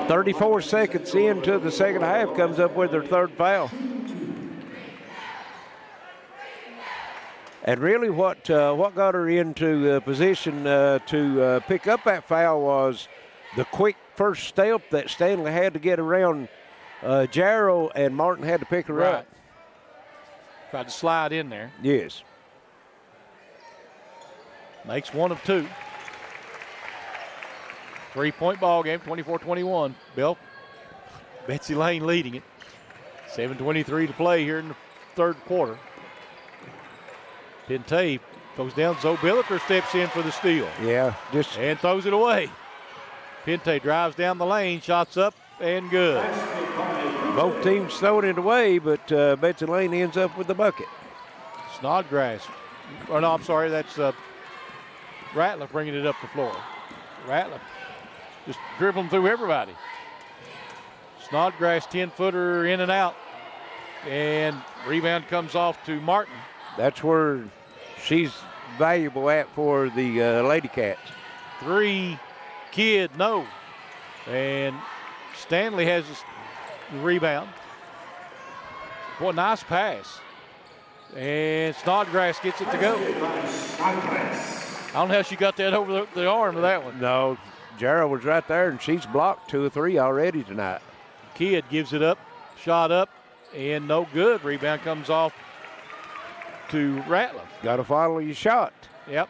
B: 34 seconds into the second half comes up with her third foul. And really what got her into position to pick up that foul was the quick first step that Stanley had to get around Jarrow, and Martin had to pick her up.
A: Tried to slide in there.
B: Yes.
A: Makes 1 of 2. 3-point ball game, 24-21. Betsy Layne leading it. 7:23 to play here in the third quarter. Pente goes down. Zoe Billiker steps in for the steal.
B: Yeah,
A: and throws it away. Pente drives down the lane, shots up, and good.
B: Both teams throwing it away, but Betsy Layne ends up with the bucket.
A: Snodgrass. Oh, no, I'm sorry. That's Ratliff bringing it up the floor. Ratliff just dribbling through everybody. Snodgrass 10-footer in and out. And rebound comes off to Martin.
B: That's where she's valuable at for the Lady Cats.
A: 3, Kidd, no. And Stanley has the rebound. Boy, nice pass. And Snodgrass gets it to go. I don't know how she got that over the arm of that one.
B: No, Jarrah was right there, and she's blocked 2 or 3 already tonight.
A: Kidd gives it up, shot up, and no good. Rebound comes off to Ratliff.
B: Got to follow your shot.
A: Yep.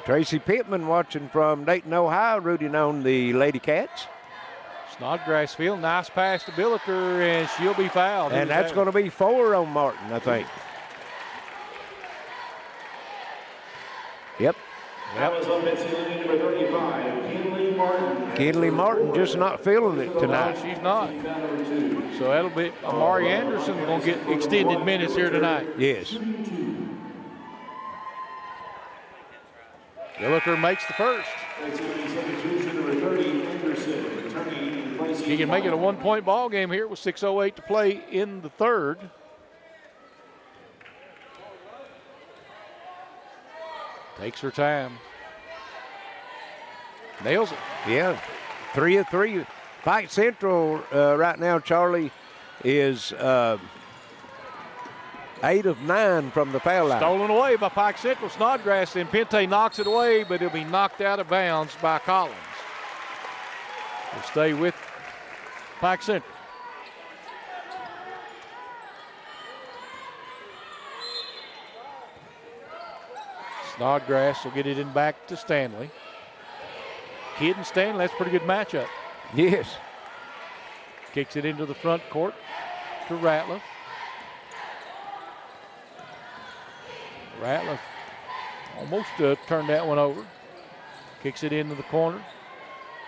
B: Tracy Pittman watching from Dayton, Ohio, rooting on the Lady Cats.
A: Snodgrass field, nice pass to Billiker, and she'll be fouled.
B: And that's going to be 4 on Martin, I think. Yep.
M: That was on Betsy Layne, number 35, Kinley Martin.
B: Kinley Martin just not feeling it tonight.
A: No, she's not. So that'll be Amari Anderson going to get extended minutes here tonight.
B: Yes.
A: Billiker makes the first. She can make it a 1-point ball game here with 6:08 to play in the third. Takes her time. Nails it.
B: Yeah, 3 of 3. Pike Central right now, Charlie, is 8 of 9 from the foul line.
A: Stolen away by Pike Central. Snodgrass, and Pente knocks it away, but it'll be knocked out of bounds by Collins. We'll stay with Pike Central. Snodgrass will get it in back to Stanley. Kidd and Stanley, that's a pretty good matchup.
B: Yes.
A: Kicks it into the front court to Ratliff. Ratliff almost turned that one over. Kicks it into the corner.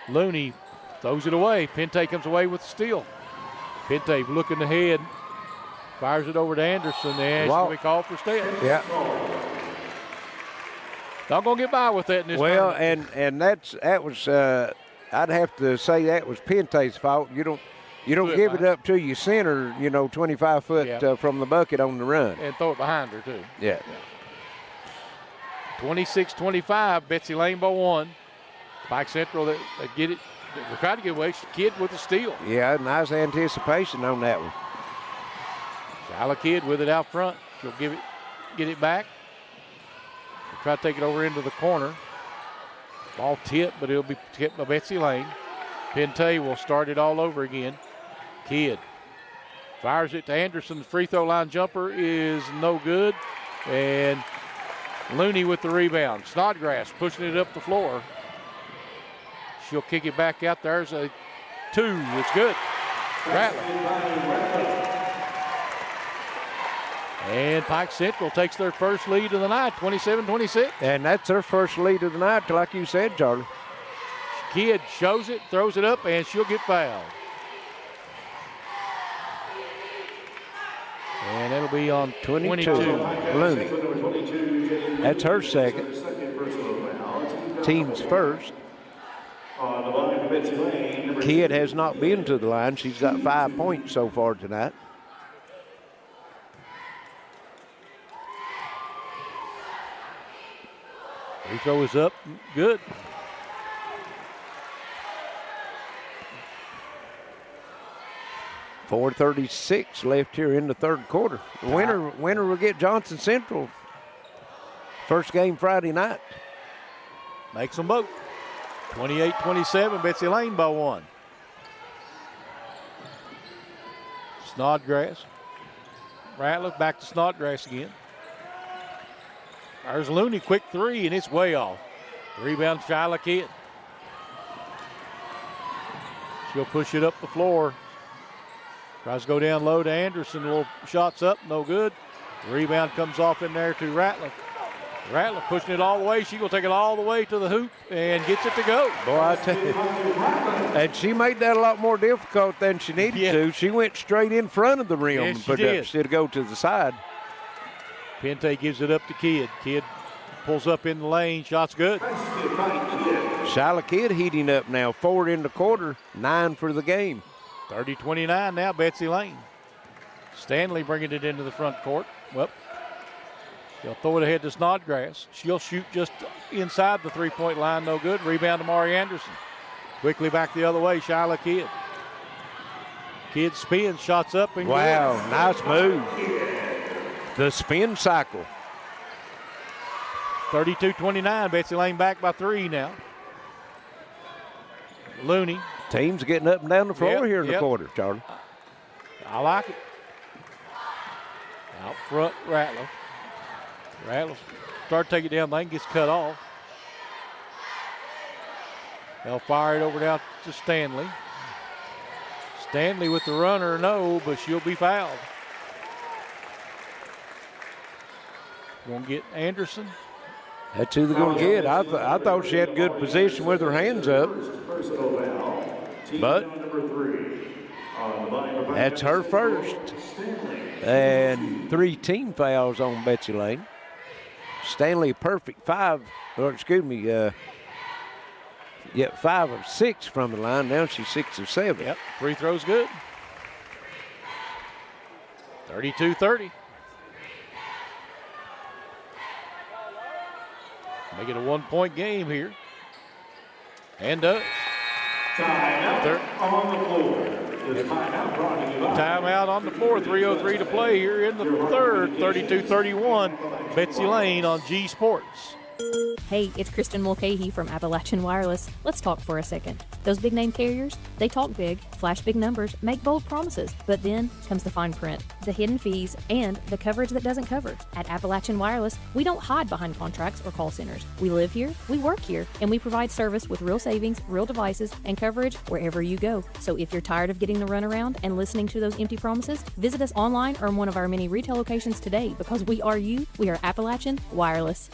A: Looney throws it away. Pente comes away with the steal. Pente looking ahead. Fires it over to Anderson. And she'll be called for steal.
B: Yeah.
A: Not going to get by with that in this
B: tournament. and that was I'd have to say that was Pente's fault. You don't give it up to your center, 25 foot from the bucket on the run.
A: And throw it behind her too.
B: Yeah.
A: 26-25, Betsy Layne by 1. Pike Central, they get it. They're trying to get away. Kidd with the steal.
B: Yeah, nice anticipation on that one.
A: Shyla Kidd with it out front. She'll get it back. She'll try to take it over into the corner. Ball tipped, but it'll be tipped by Betsy Layne. Pente will start it all over again. Kidd fires it to Anderson. The free throw line jumper is no good. And Looney with the rebound. Snodgrass pushing it up the floor. She'll kick it back out. There's a 2. It's good. Ratliff. And Pike Central takes their first lead of the night, 27-26.
B: And that's their first lead of the night, like you said, Charlie.
A: Kidd shows it, throws it up, and she'll get fouled. And it'll be on 22.
B: Looney. That's her second. Team's first. Kidd has not been to the line. She's got 5 points so far tonight.
A: Free throw is up. Good.
B: .436 left here in the third quarter. The winner will get Johnson Central. First game Friday night.
A: Makes them both. 28-27, Betsy Layne by 1. Snodgrass. Ratliff back to Snodgrass again. There's Looney, quick 3, and it's way off. Rebound, Shyla Kidd. She'll push it up the floor. Tries to go down low to Anderson. Little shots up, no good. Rebound comes off in there to Ratliff. Ratliff pushing it all the way. She will take it all the way to the hoop and gets it to go.
B: Boy, I tell you. And she made that a lot more difficult than she needed to. She went straight in front of the rim and put it up instead of go to the side.
A: Pente gives it up to Kidd. Kidd pulls up in the lane. Shot's good.
B: Shyla Kidd heating up now. 4 in the quarter, 9 for the game.
A: 30-29 now, Betsy Layne. Stanley bringing it into the front court. Well, they'll throw it ahead to Snodgrass. She'll shoot just inside the three-point line, no good. Rebound to Mari Anderson. Quickly back the other way, Shyla Kidd. Kidd spins, shots up and
B: wow,
A: good.
B: Nice move. The spin cycle.
A: 32-29, Betsy Layne back by 3 now. Looney.
B: Team's getting up and down the floor here in the quarter, Charlie.
A: I like it. Out front, Ratliff. Ratliff start taking it down, lane gets cut off. They'll fire it over down to Stanley. Stanley with the runner, no, but she'll be fouled. Gonna get Anderson.
B: That's who they're going to get. I thought she had good position with her hands up. But that's her first. And 3 team fouls on Betsy Layne. Stanley perfect 5, or excuse me, 5 of 6 from the line. Now she's 6 of 7.
A: Yep, free throw's good. 32-30. Make it a 1-point game here. And does.
M: Timeout on the floor. The timeout brought to you by.
A: Timeout on the floor. 3:03 to play here in the third. 32-31. Betsy Layne on G Sports.
Q: Hey, it's Kristen Mulcahy from Appalachian Wireless. Let's talk for a second. Those big name carriers, they talk big, flash big numbers, make bold promises, but then comes the fine print, the hidden fees, and the coverage that doesn't cover. At Appalachian Wireless, we don't hide behind contracts or call centers. We live here, we work here, and we provide service with real savings, real devices, and coverage wherever you go. So if you're tired of getting the runaround and listening to those empty promises, visit us online or in one of our many retail locations today, because we are you, we are Appalachian Wireless.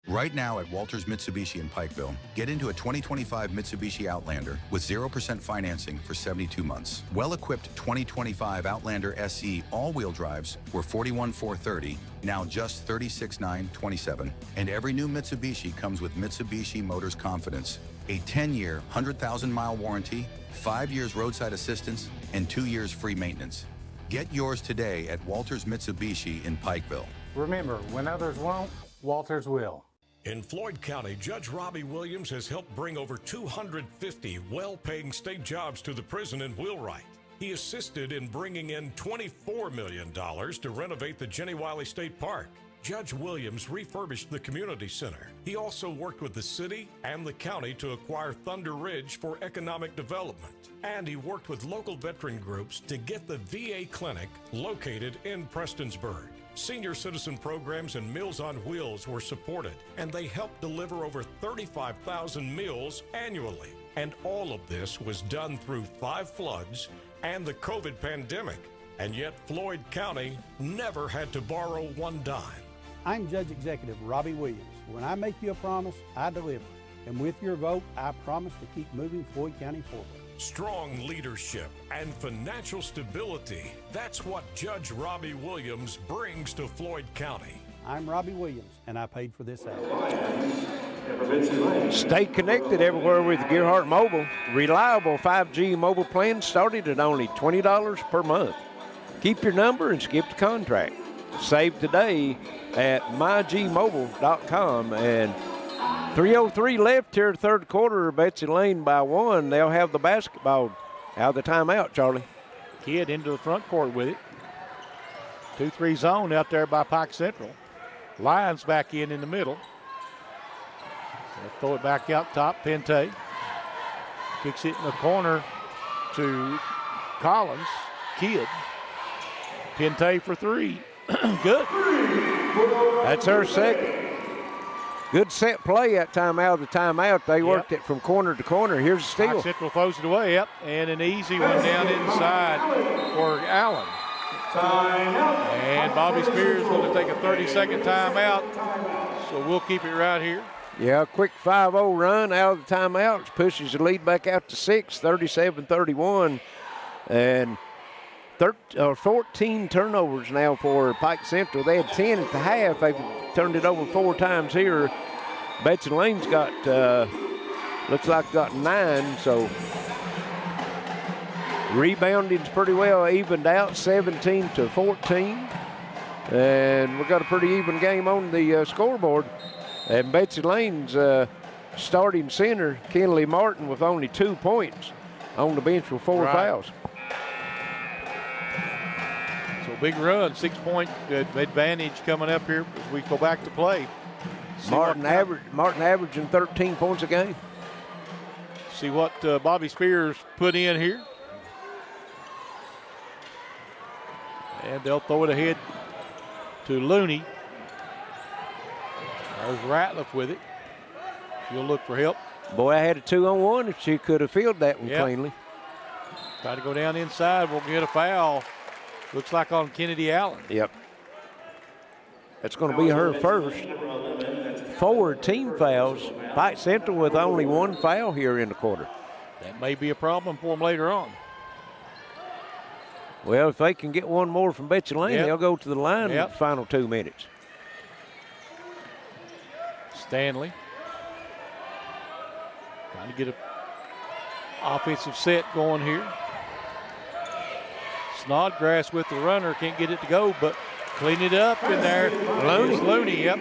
D: Right now at Walters Mitsubishi in Pikeville, get into a 2025 Mitsubishi Outlander with 0% financing for 72 months. Well-equipped 2025 Outlander SE all-wheel drives were $41,430, now just $36,927. And every new Mitsubishi comes with Mitsubishi Motors Confidence, a 10-year, 100,000-mile warranty, 5 years roadside assistance, and 2 years free maintenance. Get yours today at Walters Mitsubishi in Pikeville.
V: Remember, when others won't, Walters will.
F: In Floyd County, Judge Robbie Williams has helped bring over 250 well-paying state jobs to the prison in Wheelwright. He assisted in bringing in $24 million to renovate the Jenny Wiley State Park. Judge Williams refurbished the community center. He also worked with the city and the county to acquire Thunder Ridge for economic development. And he worked with local veteran groups to get the VA clinic located in Prestonsburg. Senior citizen programs and Meals on Wheels were supported, and they helped deliver over 35,000 meals annually. And all of this was done through 5 floods and the COVID pandemic. And yet Floyd County never had to borrow one dime.
W: I'm Judge Executive Robbie Williams. When I make you a promise, I deliver. And with your vote, I promise to keep moving Floyd County forward.
F: Strong leadership and financial stability. That's what Judge Robbie Williams brings to Floyd County.
W: I'm Robbie Williams, and I paid for this ad.
B: Stay connected everywhere with Gearheart Mobile. Reliable 5G mobile plans started at only $20 per month. Keep your number and skip the contract. Save today at mygmobile.com. And 3:03 left here, third quarter. Betsy Layne by 1. They'll have the basketball out of the timeout, Charlie.
A: Kidd into the front court with it. 2-3 zone out there by Pike Central. Lions back in the middle. They'll throw it back out top. Pente kicks it in the corner to Collins. Kidd. Pente for 3. Good.
B: That's her second. Good set play that time out of the timeout. They worked it from corner to corner. Here's a steal.
A: Pike Central throws it away, yep, and an easy one down inside for Allen. And Bobby Spears is going to take a 30-second timeout, so we'll keep it right here.
B: Yeah, quick 5-0 run out of the timeout. Pushes the lead back out to 6, 37-31. And 14 turnovers now for Pike Central. They had 10 at the half. They've turned it over 4 times here. Betsy Layne's got, looks like got 9, so rebounding's pretty well evened out, 17-14. And we've got a pretty even game on the scoreboard. And Betsy Layne's starting center, Kenley Martin, with only 2 points on the bench with 4 fouls.
A: So big run, 6-point advantage coming up here as we go back to play.
B: Martin averaging 13 points a game.
A: See what Bobby Spears put in here. And they'll throw it ahead to Looney. There's Ratliff with it. She'll look for help.
B: Boy, I had a 2-on-1 if she could have fielded that one cleanly.
A: Try to go down inside. We'll get a foul. Looks like on Kennedy Allen.
B: Yep. That's going to be her first. 4 team fouls. Pike Central with only 1 foul here in the quarter.
A: That may be a problem for them later on.
B: Well, if they can get one more from Betsy Layne, they'll go to the line in the final 2 minutes.
A: Stanley trying to get an offensive set going here. Snodgrass with the runner, can't get it to go, but clean it up in there. Looney, yep.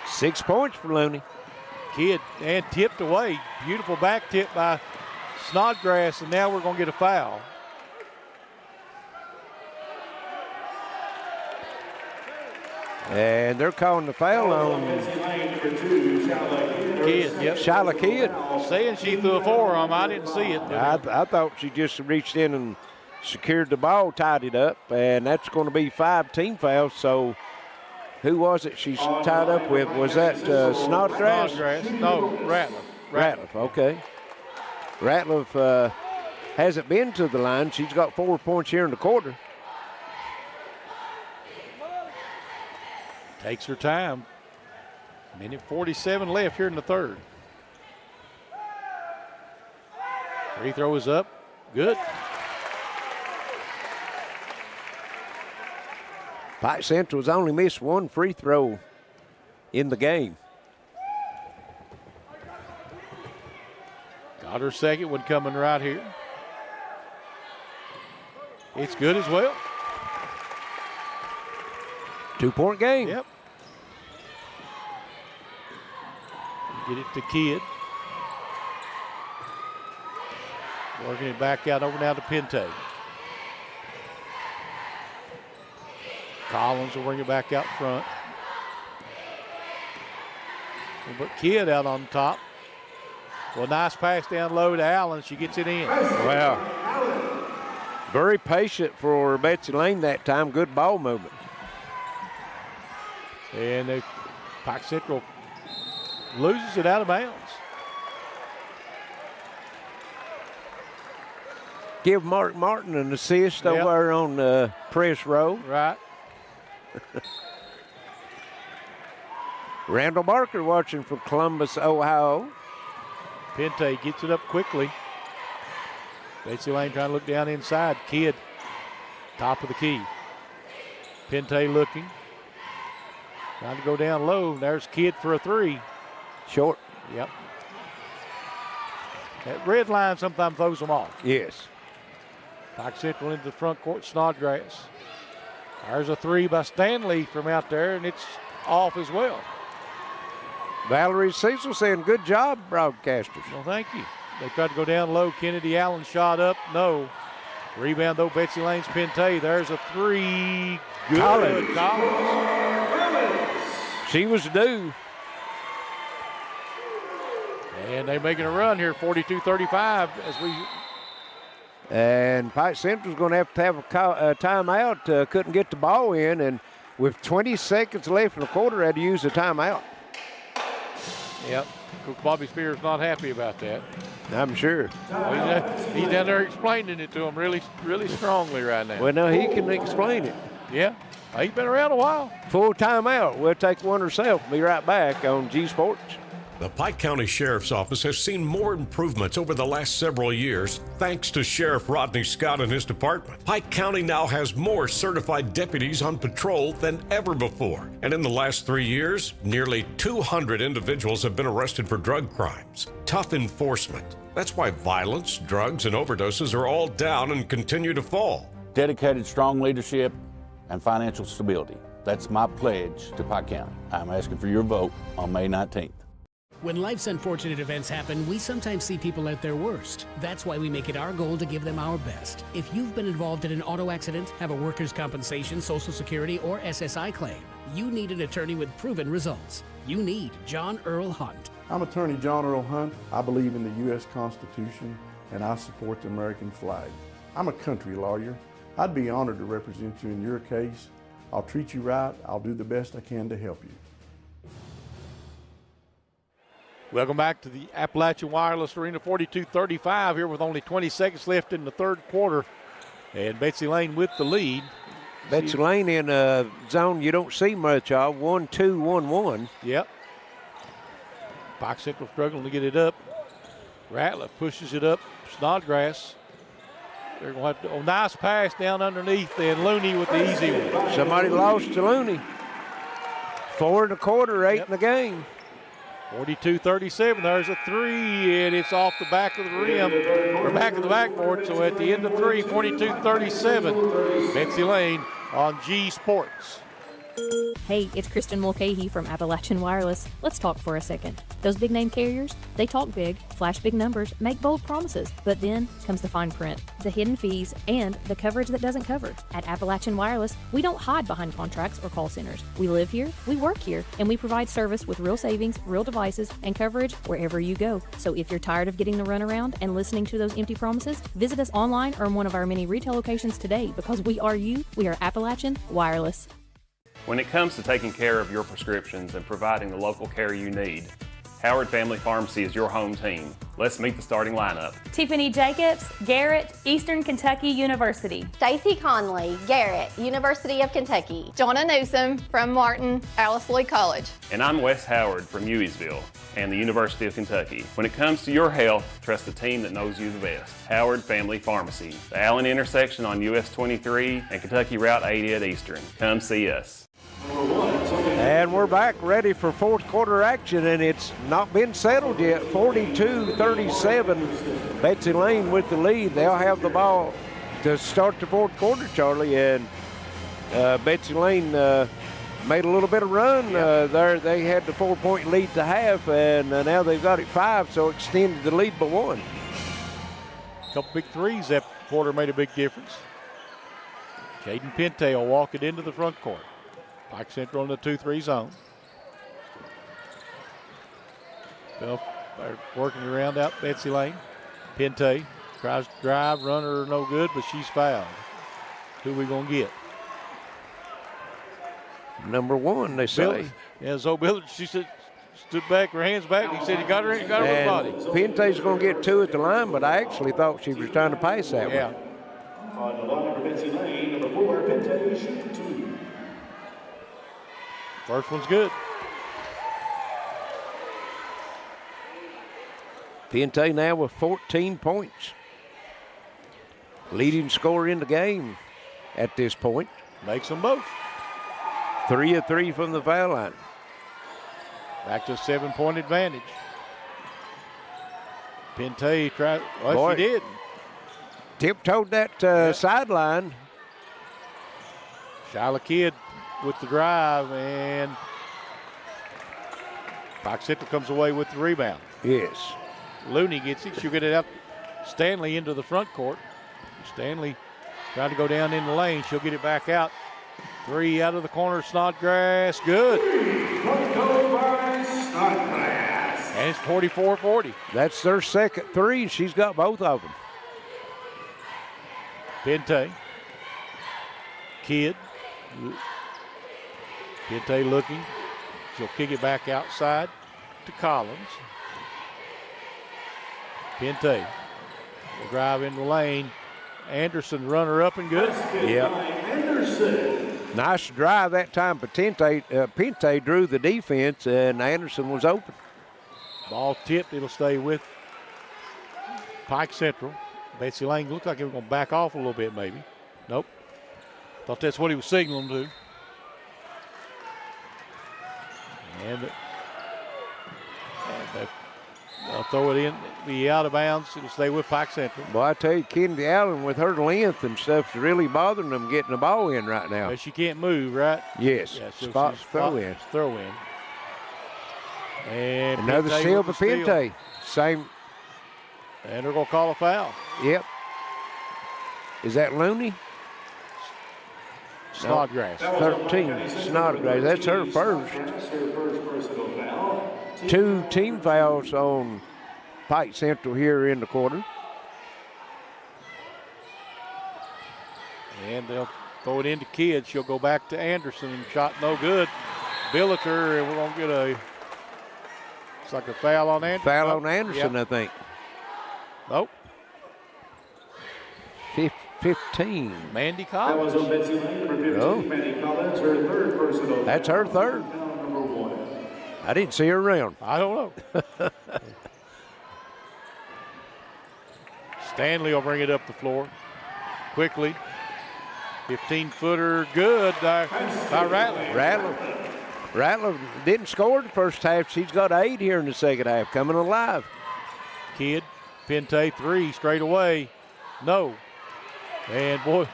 B: 6 points for Looney.
A: Kidd, and tipped away. Beautiful back tip by Snodgrass, and now we're going to get a foul.
B: And they're calling the foul on
A: Kidd. Yep.
B: Shyla Kidd.
A: Saying she threw a forearm. I didn't see it.
B: I thought she just reached in and secured the ball, tied it up, and that's going to be 5 team fouls. So who was it she tied up with? Was that Snodgrass?
A: Snodgrass. No, Ratliff.
B: Ratliff, okay. Ratliff hasn't been to the line. She's got 4 points here in the quarter.
A: Takes her time. 1:47 left here in the third. Free throw is up. Good.
B: Pike Central's only missed 1 free throw in the game.
A: Got her second one coming right here. It's good as well.
B: 2-point game.
A: Yep. Get it to Kidd. Working it back out over now to Pente. Collins will bring it back out front. We'll put Kidd out on top. Well, nice pass down low to Allen. She gets it in.
B: Wow. Very patient for Betsy Layne that time. Good ball movement.
A: And Pike Central loses it out of bounds.
B: Give Mark Martin an assist over on the press row.
A: Right.
B: Randall Barker watching from Columbus, Ohio.
A: Pente gets it up quickly. Betsy Layne trying to look down inside. Kidd, top of the key. Pente looking. Trying to go down low. There's Kidd for a 3.
B: Short.
A: Yep. That red line sometimes throws them off.
B: Yes.
A: Pike Central into the front court. Snodgrass. There's a 3 by Stanley from out there, and it's off as well.
B: Valerie Cecil saying, good job, broadcasters.
A: Well, thank you. They tried to go down low. Kennedy Allen shot up. No. Rebound, though, Betsy Layne's Pente. There's a 3. Good. Collins.
B: She was due.
A: And they're making a run here, 42-35 as we.
B: And Pike Central's going to have a timeout. Couldn't get the ball in, and with 20 seconds left in the quarter, had to use a timeout.
A: Yep. Coach Bobby Spears not happy about that.
B: I'm sure.
A: He's down there explaining it to him really strongly right now.
B: Well, now he can explain it.
A: Yeah. He's been around a while.
B: Full timeout. We'll take one ourselves. Be right back on G Sports.
F: The Pike County Sheriff's Office has seen more improvements over the last several years thanks to Sheriff Rodney Scott and his department. Pike County now has more certified deputies on patrol than ever before. And in the last 3 years, nearly 200 individuals have been arrested for drug crimes. Tough enforcement. That's why violence, drugs, and overdoses are all down and continue to fall.
G: Dedicated, strong leadership and financial stability. That's my pledge to Pike County. I'm asking for your vote on May 19th.
N: When life's unfortunate events happen, we sometimes see people at their worst. That's why we make it our goal to give them our best. If you've been involved in an auto accident, have a workers' compensation, Social Security, or SSI claim, you need an attorney with proven results. You need John Earl Hunt.
O: I'm attorney John Earl Hunt. I believe in the U.S. Constitution, and I support the American flag. I'm a country lawyer. I'd be honored to represent you in your case. I'll treat you right. I'll do the best I can to help you.
A: Welcome back to the Appalachian Wireless Arena, 42-35 here with only 20 seconds left in the third quarter. And Betsy Layne with the lead.
B: Betsy Layne in a zone you don't see much of, 1-2, 1-1.
A: Yep. Pike Central struggling to get it up. Ratliff pushes it up. Snodgrass. They're going to have to, nice pass down underneath, and Looney with the easy one.
B: Somebody lost to Looney. 4 1/4, 8 in the game.
A: 42-37, there's a three, and it's off the back of the rim, or back of the backboard, so at the end of three, 42-37, Betsy Layne on G Sports.
Q: Hey, it's Kristen Mulcahy from Appalachian Wireless. Let's talk for a second. Those big name carriers, they talk big, flash big numbers, make bold promises, but then comes the fine print, the hidden fees, and the coverage that doesn't cover. At Appalachian Wireless, we don't hide behind contracts or call centers. We live here, we work here, and we provide service with real savings, real devices, and coverage wherever you go. So if you're tired of getting the runaround and listening to those empty promises, visit us online or in one of our many retail locations today, because we are you, we are Appalachian Wireless.
R: When it comes to taking care of your prescriptions and providing the local care you need, Howard Family Pharmacy is your home team. Let's meet the starting lineup.
S: Tiffany Jacobs, Garrett, Eastern Kentucky University.
Y: Stacy Conley, Garrett, University of Kentucky. Jonna Newsom from Martin, Alice Lloyd College.
R: And I'm Wes Howard from Hueysville and the University of Kentucky. When it comes to your health, trust the team that knows you the best. Howard Family Pharmacy, the Allen intersection on US 23 and Kentucky Route 80 at Eastern. Come see us.
B: And we're back ready for fourth quarter action, and it's not been settled yet. 42-37, Betsy Layne with the lead. They'll have the ball to start the fourth quarter, Charlie, and Betsy Layne made a little bit of run there. They had the 4-point lead to half, and now they've got it 5, so extended the lead by 1.
A: A couple big threes that quarter made a big difference. Caden Pente will walk it into the front court. Pike Central in the 2-3 zone. They're working around out Betsy Layne. Pente tries to drive, runner no good, but she's fouled. Who we gonna get?
B: Number 1, they say.
A: Yeah, Zoe Billard, she said, stood back, her hands back. He said he got her body.
B: Pente's gonna get 2 at the line, but I actually thought she was trying to pass that one.
M: On the line for Betsy Layne, number 4, Pente, shooting 2.
A: First one's good.
B: Pente now with 14 points. Leading scorer in the game at this point.
A: Makes them both.
B: 3 of 3 from the foul line.
A: Back to a 7-point advantage. Pente tried, well,
B: Boy,
A: she did.
B: Tiptoed that sideline.
A: Shyla Kidd with the drive, and Pike Central comes away with the rebound.
B: Yes.
A: Looney gets it. She'll get it up. Stanley into the front court. Stanley trying to go down in the lane. She'll get it back out. 3 out of the corner. Snodgrass. Good. And it's 44-40.
B: That's their second 3. She's got both of them.
A: Pente. Kidd. Pente looking. She'll kick it back outside to Collins. Pente will drive in the lane. Anderson runner up and good.
B: Yep. Nice drive that time. Pente drew the defense, and Anderson was open.
A: Ball tipped. It'll stay with Pike Central. Betsy Layne looked like he was going to back off a little bit maybe. Nope. Thought that's what he was signaling to. And they'll throw it in, be out of bounds. It'll stay with Pike Central.
B: Well, I tell you, Kennedy Allen with her length and stuff is really bothering them getting the ball in right now.
A: But she can't move, right?
B: Yes.
A: Yeah, so
B: Spots throw in.
A: Throw in. And
B: another steal for Pente. Same.
A: And they're going to call a foul.
B: Yep. Is that Looney?
A: Snodgrass.
B: 13. Snodgrass. That's her first. 2 team fouls on Pike Central here in the quarter.
A: And they'll throw it into Kidd. She'll go back to Anderson, and shot no good. Billiter, and we're going to get it's like a foul on Anderson.
B: Foul on Anderson,
A: yep.
B: I think.
A: Nope.
B: 15.
A: Mandy Collins.
M: That was on Betsy Layne, number 15.
B: Oh.
M: Mandy Collins, her third personal.
B: That's her third.
M: Number 1.
B: I didn't see her around.
A: I don't know. Stanley will bring it up the floor quickly. 15-footer, good by Rattler.
B: Rattler didn't score the first half. She's got 8 here in the second half, coming alive.
A: Kidd, Pente 3 straight away. No. And boy,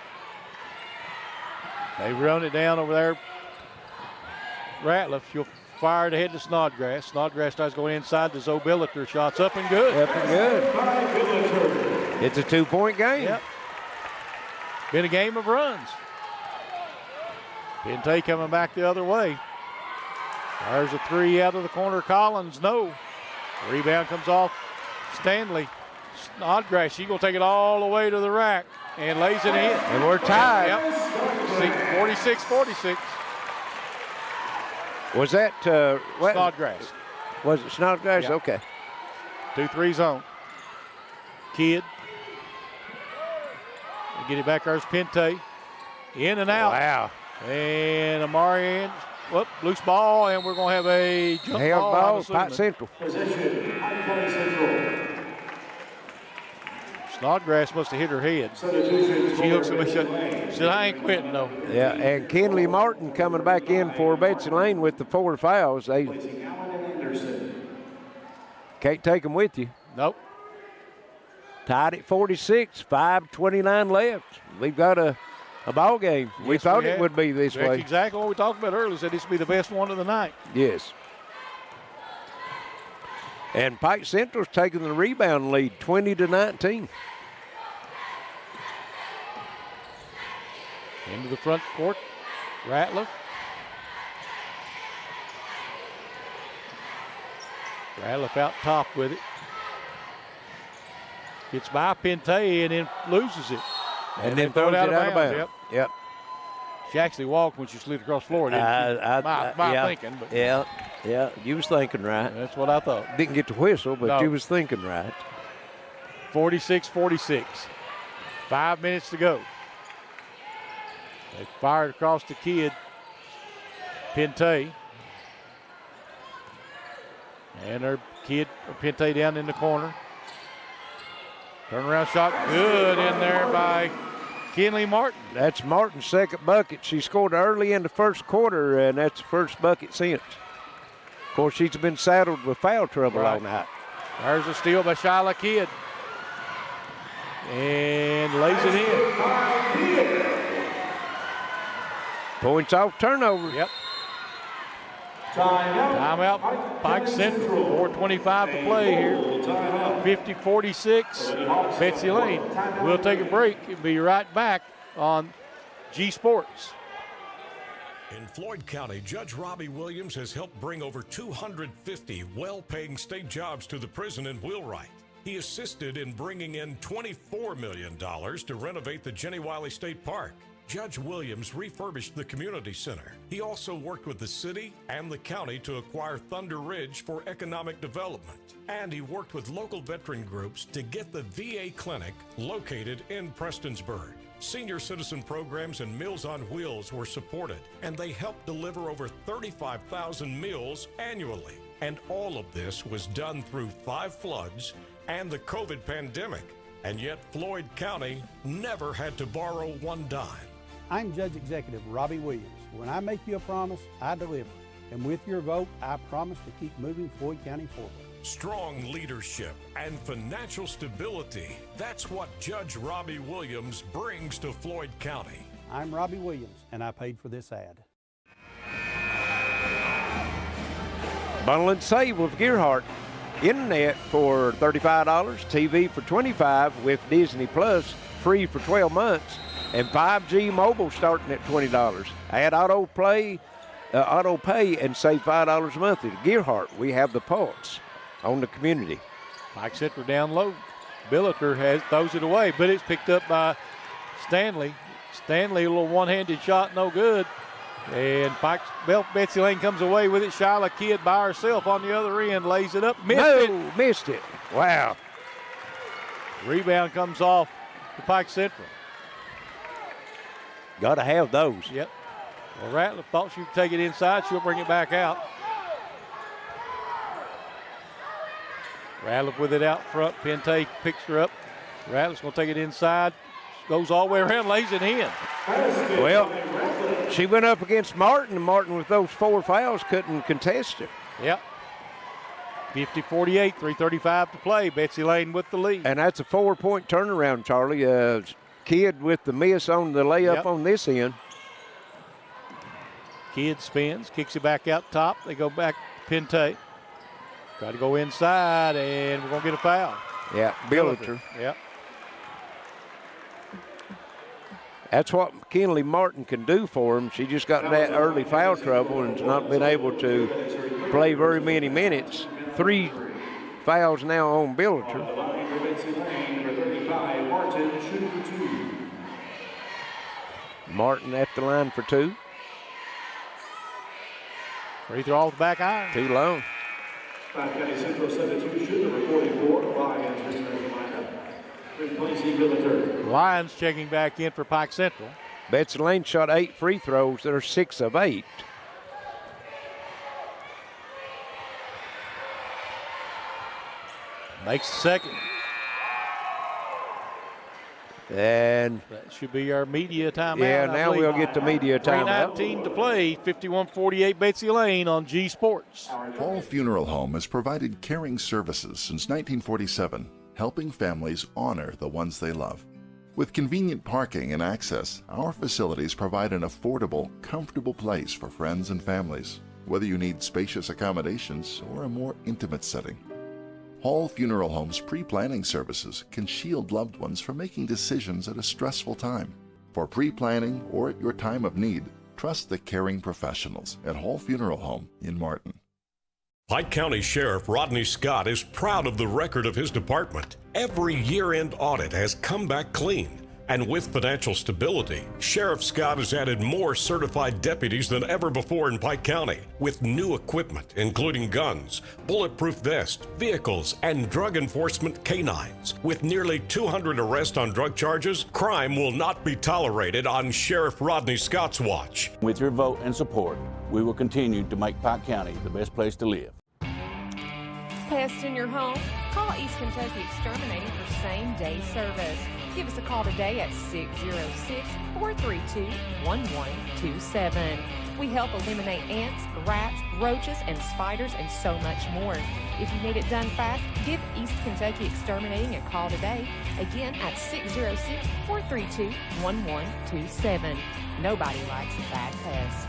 A: they run it down over there. Ratliff, she'll fire it ahead to Snodgrass. Snodgrass starts going inside to Zoe Billiter. Shots up and good.
B: Up and good. It's a 2-point game.
A: Yep. Been a game of runs. Pente coming back the other way. There's a 3 out of the corner. Collins, no. Rebound comes off Stanley. Snodgrass, she's going to take it all the way to the rack and lays it in.
B: And we're tied.
A: Yep. 46-46.
B: Was that
A: Snodgrass?
B: Was it Snodgrass?
A: Yep.
B: Okay.
A: 2-3 zone. Kidd. Get it back. There's Pente. In and out.
B: Wow.
A: And Amari, loose ball, and we're going to have a jump ball.
B: Pike Central.
M: Possession, Pike Central.
A: Snodgrass must have hit her head. She looks at me and said, I ain't quitting, though.
B: Yeah, and Kenley Martin coming back in for Betsy Layne with the 4 fouls. They can't take them with you.
A: Nope.
B: Tied at 46, 5:29 left. We've got a ball game. We thought it would be this way.
A: That's exactly what we talked about earlier. Said this would be the best one of the night.
B: Yes. And Pike Central's taking the rebound lead, 20-19.
A: Into the front court, Ratliff. Ratliff out top with it. Gets by Pente and then loses it.
B: And then throws it out of bounds. Yep.
A: She actually walked when she slid across the floor, didn't she? My thinking. But
B: Yeah, you was thinking right.
A: That's what I thought.
B: Didn't get to whistle, but you was thinking right.
A: 46-46. 5 minutes to go. They fired across the Kidd. Pente. And their Pente down in the corner. Turnaround shot, good in there by Kenley Martin.
B: That's Martin's second bucket. She scored early in the first quarter, and that's the first bucket since. Of course, she's been saddled with foul trouble all night.
A: There's a steal by Shyla Kidd. And lays it in.
B: Points off turnover.
A: Yep. Timeout, Pike Central. 4:25 to play here. 50-46, Betsy Layne. We'll take a break and be right back on G Sports.
F: In Floyd County, Judge Robbie Williams has helped bring over 250 well-paying state jobs to the prison in Wheelwright. He assisted in bringing in $24 million to renovate the Jenny Wiley State Park. Judge Williams refurbished the community center. He also worked with the city and the county to acquire Thunder Ridge for economic development. And he worked with local veteran groups to get the VA clinic located in Prestonsburg. Senior citizen programs and Meals on Wheels were supported, and they helped deliver over 35,000 meals annually. And all of this was done through 5 floods and the COVID pandemic. And yet Floyd County never had to borrow one dime.
W: I'm Judge Executive Robbie Williams. When I make you a promise, I deliver. And with your vote, I promise to keep moving Floyd County forward.
F: Strong leadership and financial stability. That's what Judge Robbie Williams brings to Floyd County.
W: I'm Robbie Williams, and I paid for this ad.
B: Bundle and save with Gearheart. Internet for $35, TV for $25 with Disney Plus free for 12 months, and 5G mobile starting at $20. Add auto pay and save $5 a month. At Gearheart, we have the pulse on the community.
A: Pike Central down low. Billiter throws it away, but it's picked up by Stanley. Stanley, a little one-handed shot, no good. And Betsy Layne comes away with it. Shyla Kidd by herself on the other end, lays it up.
B: Missed it. Wow.
A: Rebound comes off to Pike Central.
B: Got to have those.
A: Yep. Well, Ratliff thought she would take it inside. She'll bring it back out. Ratliff with it out front. Pente picks her up. Ratliff's going to take it inside. Goes all the way around, lays it in.
B: Well, she went up against Martin, and Martin with those 4 fouls couldn't contest it.
A: Yep. 50-48, 3:35 to play. Betsy Layne with the lead.
B: And that's a 4-point turnaround, Charlie. Kidd with the miss on the layup on this end.
A: Kidd spins, kicks it back out top. They go back to Pente. Try to go inside, and we're going to get a foul.
B: Yeah, Billiter.
A: Yep.
B: That's what Kenley Martin can do for him. She just got in that early foul trouble and has not been able to play very many minutes. 3 fouls now on Billiter. Martin at the line for 2.
A: Free throw off the back iron.
B: Too long.
M: Pike County Central substitution, number 44, Lions returning to lineup. Replacing Billiter.
A: Lions checking back in for Pike Central.
B: Betsy Layne shot 8 free throws. They're 6 of 8.
A: Makes the second.
B: And
A: that should be our media timeout.
B: Yeah, now we'll get the media timeout.
A: 3:19 to play. 51-48 Betsy Layne on G Sports.
H: Hall Funeral Home has provided caring services since 1947, helping families honor the ones they love. With convenient parking and access, our facilities provide an affordable, comfortable place for friends and families, whether you need spacious accommodations or a more intimate setting. Hall Funeral Home's pre-planning services can shield loved ones from making decisions at a stressful time. For pre-planning or at your time of need, trust the caring professionals at Hall Funeral Home in Martin.
F: Pike County Sheriff Rodney Scott is proud of the record of his department. Every year-end audit has come back clean. And with financial stability, Sheriff Scott has added more certified deputies than ever before in Pike County, with new equipment, including guns, bulletproof vests, vehicles, and drug enforcement canines. With nearly 200 arrests on drug charges, crime will not be tolerated on Sheriff Rodney Scott's watch.
G: With your vote and support, we will continue to make Pike County the best place to live.
L: Pest in your home? Call East Kentucky Exterminating for same-day service. Give us a call today at 606-432-1127. We help eliminate ants, rats, roaches, and spiders, and so much more. If you need it done fast, give East Kentucky Exterminating a call today. Again at 606-432-1127. Nobody likes a bad pest.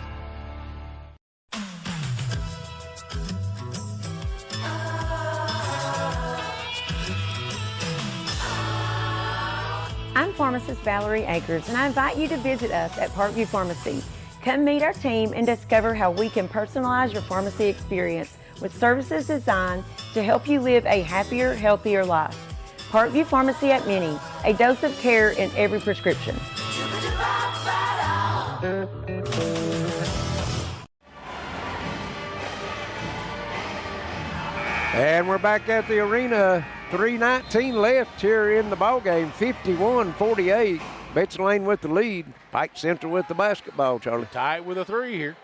X: I'm pharmacist Valerie Akers, and I invite you to visit us at Parkview Pharmacy. Come meet our team and discover how we can personalize your pharmacy experience with services designed to help you live a happier, healthier life. Parkview Pharmacy at Minnie, a dose of care in every prescription.
B: And we're back at the arena. 3:19 left here in the ball game. 51-48. Betsy Layne with the lead. Pike Central with the basketball, Charlie.
A: Tight with a 3 here.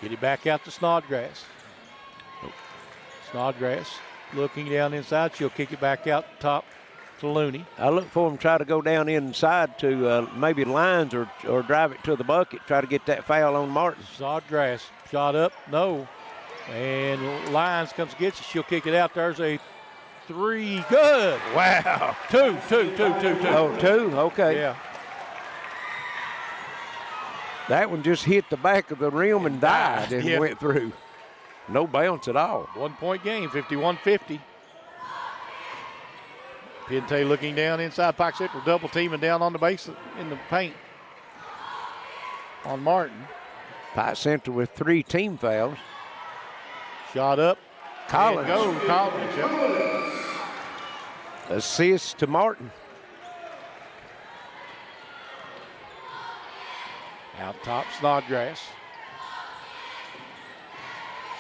A: Get it back out to Snodgrass. Snodgrass looking down inside. She'll kick it back out top to Looney.
B: I look for him to try to go down inside to maybe lines or drive it to the bucket, try to get that foul on Martin.
A: Snodgrass shot up, no. And Lyons comes and gets it. She'll kick it out. There's a 3. Good.
B: Wow.
A: Two.
B: Oh, 2? Okay.
A: Yeah.
B: That one just hit the back of the rim and died and went through. No bounce at all.
A: 1-point game, 51-50. Pinte looking down inside. Pike Central double teaming down on the base in the paint on Martin.
B: Pike Central with 3 team fouls.
A: Shot up.
B: Collins.
A: Go, Collins. Yep.
B: Assist to Martin.
A: Out top, Snodgrass.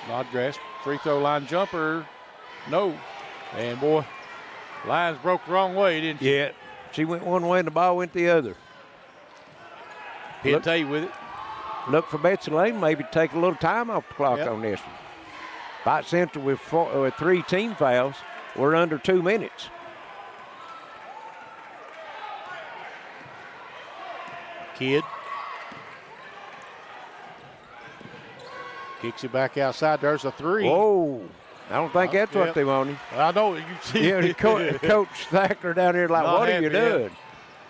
A: Snodgrass, free throw line jumper. No. And boy, Lyons broke the wrong way, didn't she?
B: Yeah. She went one way and the ball went the other.
A: Pinte with it.
B: Look for Betsy Layne maybe take a little time off the clock on this one. Pike Central with 3 team fouls. We're under 2 minutes.
A: Kidd. Kicks it back outside. There's a 3.
B: Oh, I don't think that's what they wanted.
A: I know. You see.
B: Yeah, Coach Thacker down there like, what are you doing?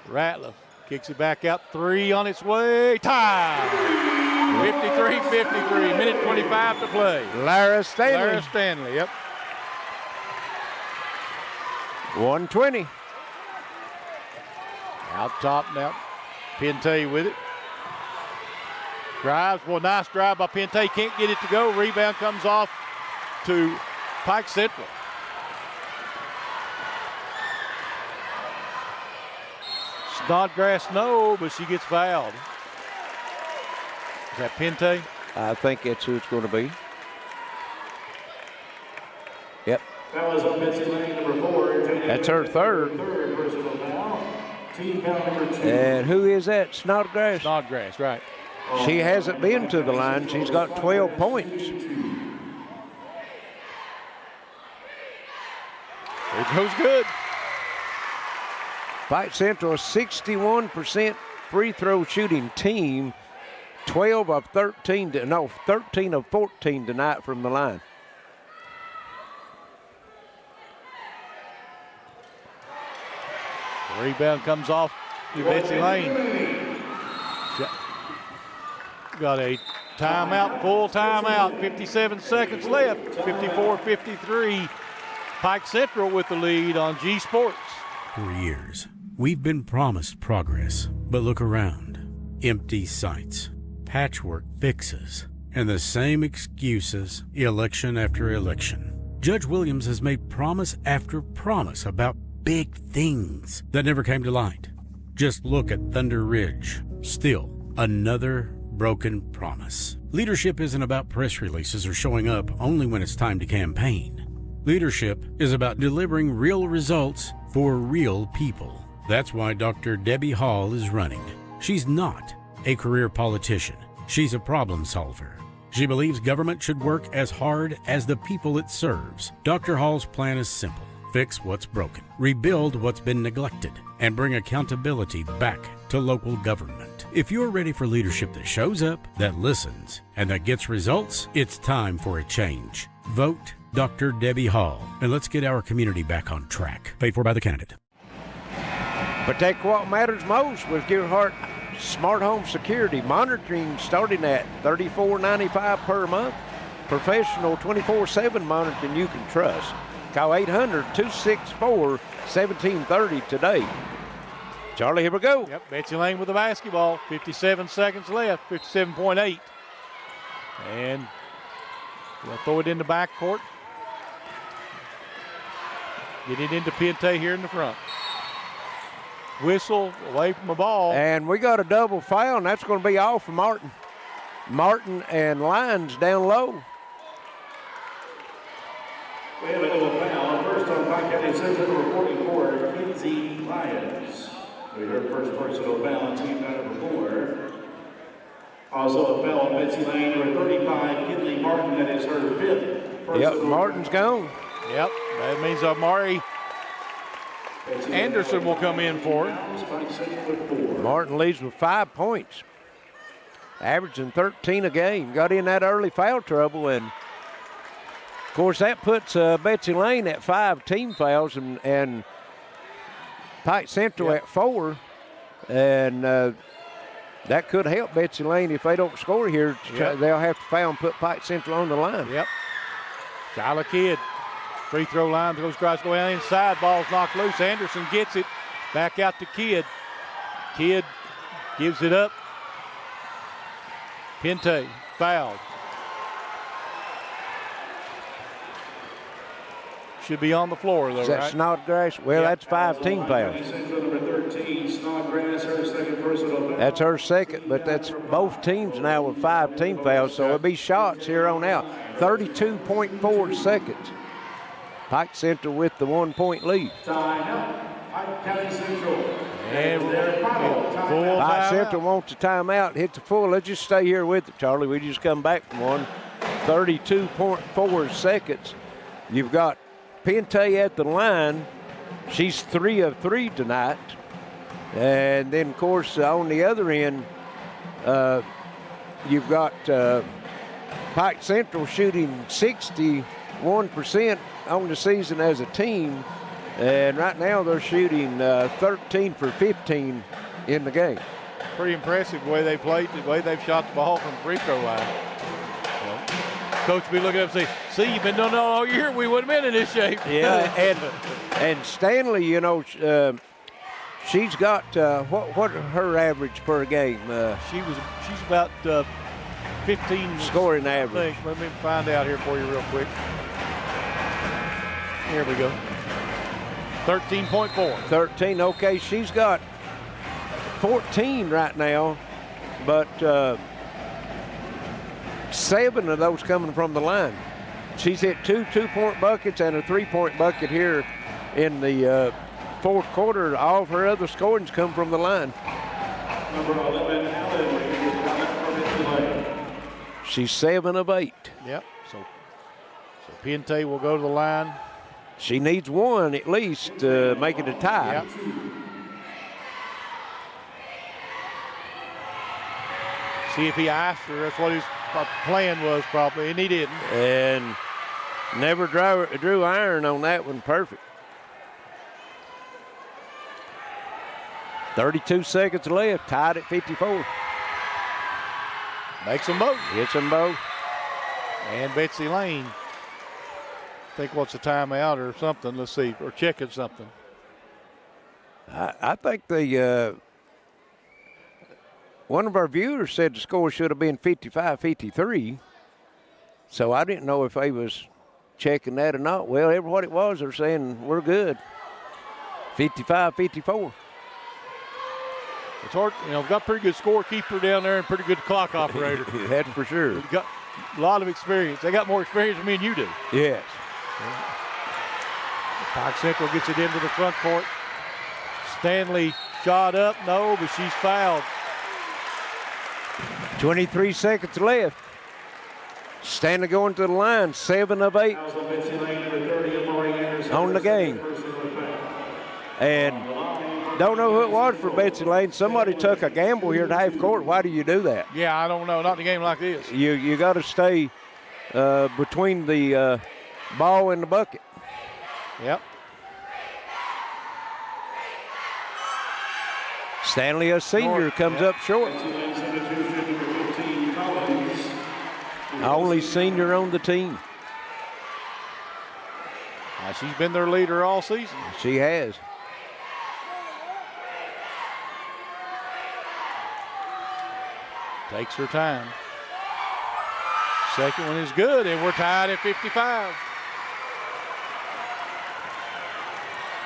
A: Ratliff kicks it back out. 3 on its way. Tie. 53-53. Minute 25 to play.
B: Lara Stanley.
A: Yep.
B: 120.
A: Out top now. Pinte with it. Drives. Well, nice drive by Pinte. Can't get it to go. Rebound comes off to Pike Central. Snodgrass, no, but she gets fouled. Is that Pinte?
B: I think that's who it's going to be. Yep.
M: That was on Betsy Layne, number 4.
B: That's her third.
M: Personal foul. Team foul number 2.
B: And who is that? Snodgrass?
A: Snodgrass, right.
B: She hasn't been to the line. She's got 12 points.
A: It goes good.
B: Pike Central, 61% free throw shooting team. 13 of 14 tonight from the line.
A: The rebound comes off to Betsy Layne. Got a timeout, full timeout, 57 seconds left, 54-53. Pike Central with the lead on G Sports.
C: For years, we've been promised progress, but look around. Empty sites, patchwork fixes, and the same excuses election after election. Judge Williams has made promise after promise about big things that never came to light. Just look at Thunder Ridge. Still another broken promise. Leadership isn't about press releases or showing up only when it's time to campaign. Leadership is about delivering real results for real people. That's why Dr. Debbie Hall is running. She's not a career politician. She's a problem solver. She believes government should work as hard as the people it serves. Dr. Hall's plan is simple. Fix what's broken, rebuild what's been neglected, and bring accountability back to local government. If you're ready for leadership that shows up, that listens, and that gets results, it's time for a change. Vote Dr. Debbie Hall, and let's get our community back on track. Paid for by the candidate.
B: Protect what matters most with Gearheart Smart Home Security. Monitoring starting at $34.95 per month. Professional 24/7 monitoring you can trust. Call 800-264-1730 today. Charlie, here we go.
A: Yep, Betsy Layne with the basketball. 57 seconds left, 57.8. And we'll throw it in the backcourt. Get it into Pinte here in the front. whistle away from the ball.
B: And we got a double foul, and that's going to be all for Martin. Martin and Lyons down low.
M: We have a double foul. First on Pike County Central, reporting for Betsy Layne. We heard first personal foul on team number 4. Also a foul on Betsy Layne, number 35, Kinley Martin. That is her 5th.
B: Yep, Martin's gone.
A: Yep, that means Amari Anderson will come in for it.
B: Martin leads with 5 points, averaging 13 a game. Got in that early foul trouble, and of course that puts Betsy Layne at 5 team fouls and Pike Central at 4, and that could help Betsy Layne if they don't score here. They'll have to foul and put Pike Central on the line.
A: Yep. Skylar Kidd, free throw line, goes across, go down inside, ball's knocked loose. Anderson gets it, back out to Kidd. Kidd gives it up. Pinte fouled. Should be on the floor, though,
B: Is that
A: right?
B: Snodgrass? Well, that's 5 team fouls. That's her second, but that's both teams now with 5 team fouls, so it'll be shots here on out. 32.4 seconds. Pike Central with the 1-point lead. Pike Central wants a timeout, hits the full. Let's just stay here with it, Charlie. We just come back from one. 32.4 seconds. You've got Pinte at the line. She's 3 of 3 tonight. And then, of course, on the other end, you've got Pike Central shooting 61% on the season as a team. And right now they're shooting 13 for 15 in the game.
A: Pretty impressive the way they played, the way they've shot the ball from the free throw line. Well, Coach will be looking up and say, see, you've been doing that all year. We wouldn't have been in this shape.
B: Yeah, and Stanley, you know, she's got, what her average per game?
A: She's about 15
B: scoring average.
A: Let me find out here for you real quick. Here we go. 13.4.
B: 13, okay. She's got 14 right now, but 7 of those coming from the line. She's hit 2 2-point buckets and a 3-point bucket here in the fourth quarter. All of her other scorings come from the line.
M: Number 11, Allen.
B: She's 7 of 8.
A: Yep. So Pinte will go to the line.
B: She needs 1 at least to make it a tie.
A: Yep. See if he asked her. That's what his plan was probably, and he didn't.
B: And never drew iron on that one. Perfect. 32 seconds left, tied at 54.
A: Makes them both.
B: Hits them both.
A: And Betsy Layne, I think wants a timeout or something. Let's see, or checking something.
B: I think one of our viewers said the score should have been 55-53. So I didn't know if they was checking that or not. Well, everybody it was, they're saying we're good. 55-54.
A: It's hard, you know, we've got a pretty good scorekeeper down there and pretty good clock operator.
B: That's for sure.
A: We've got a lot of experience. They got more experience than me and you do.
B: Yes.
A: Pike Central gets it into the front court. Stanley shot up, no, but she's fouled.
B: 23 seconds left. Stanley going to the line, 7 of 8 on the game. And don't know who it was for Betsy Layne. Somebody took a gamble here at half court. Why do you do that?
A: Yeah, I don't know. Not in a game like this.
B: You got to stay between the ball and the bucket.
A: Yep.
B: Stanley, a senior, comes up short. Only senior on the team.
A: She's been their leader all season.
B: She has.
A: Takes her time. Second one is good, and we're tied at 55.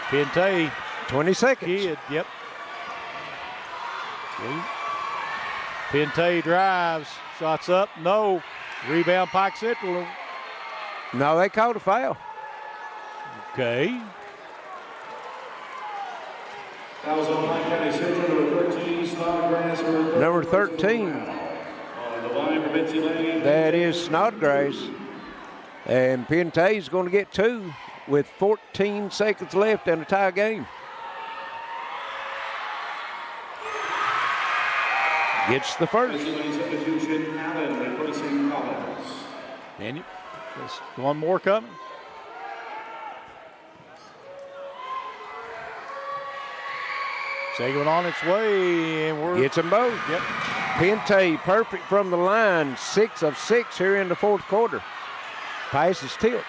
A: Pinte.
B: 20 seconds.
A: Kidd, yep. Pente drives, shots up, no. Rebound, Pike Central.
B: No, they called a foul.
A: Okay.
M: Fouls on Pike County Central, number 13, Snodgrass.
B: Number 13.
M: On the line for Betsy Layne.
B: That is Snodgrass. And Pente's going to get 2 with 14 seconds left in a tie game. Gets the first.
M: Betsy Layne substitution, Allen replacing Collins.
A: And there's one more coming. Second on its way, and we're...
B: Gets them both.
A: Yep.
B: Pente perfect from the line, 6 of 6 here in the fourth quarter. Passes tilt.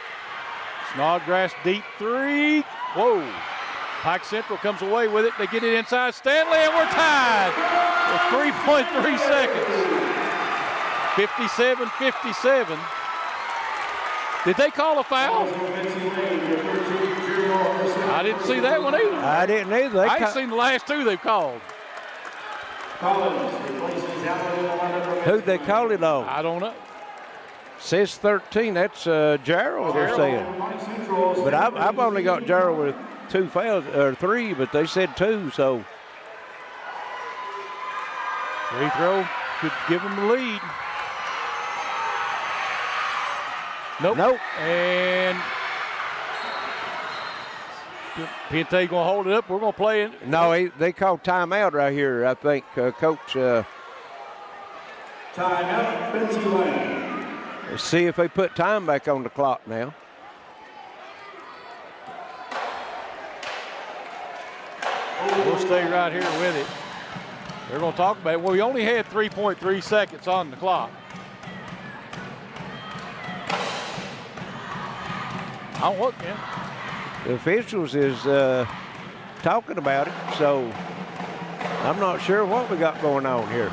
A: Snodgrass deep 3. Whoa. Pike Central comes away with it. They get it inside Stanley, and we're tied with 3.3 seconds. 57-57. Did they call a foul? I didn't see that one either.
B: I didn't either.
A: I ain't seen the last 2 they've called.
B: Who'd they call it on?
A: I don't know.
B: Says 13. That's Gerald, they're saying. But I've only got Gerald with 2 fouls, or 3, but they said 2, so.
A: Free throw could give them the lead. Nope. And Pente gonna hold it up. We're gonna play it.
B: No, they called timeout right here. I think Coach.
M: Timeout, Betsy Layne.
B: Let's see if they put time back on the clock now.
A: We'll stay right here with it. They're gonna talk about it. Well, we only had 3.3 seconds on the clock. I don't look, man.
B: The officials is talking about it, so I'm not sure what we got going on here.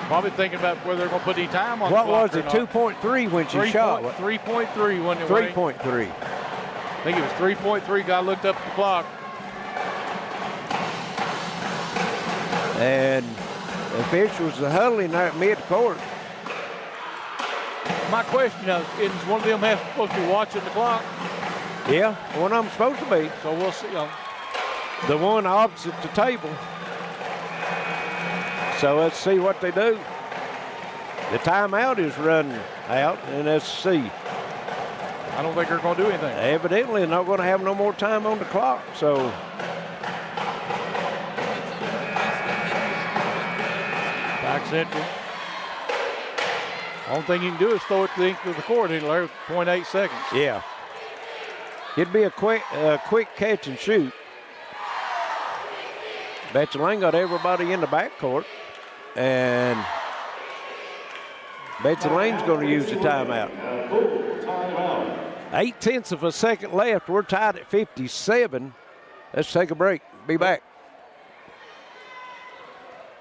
A: Probably thinking about whether they're going to put any time on
B: what
A: the clock.
B: What was it, 2.3 when she shot?
A: 3.3, wasn't it?
B: 3.3.
A: I think it was 3.3. Guy looked up at the clock.
B: And the officials are huddling there at mid-court.
A: My question is one of them supposed to be watching the clock?
B: Yeah, one of them's supposed to be.
A: So we'll see.
B: The one opposite the table. So let's see what they do. The timeout is running out, and let's see.
A: I don't think they're going to do anything.
B: Evidently, they're not going to have no more time on the clock, so.
A: Pike Central. Only thing you can do is throw it to the court in 0.8 seconds.
B: Yeah. It'd be a quick catch and shoot. Betsy Layne got everybody in the backcourt, and Betsy Layne's going to use the timeout. 0.8 of a second left. We're tied at 57. Let's take a break. Be back.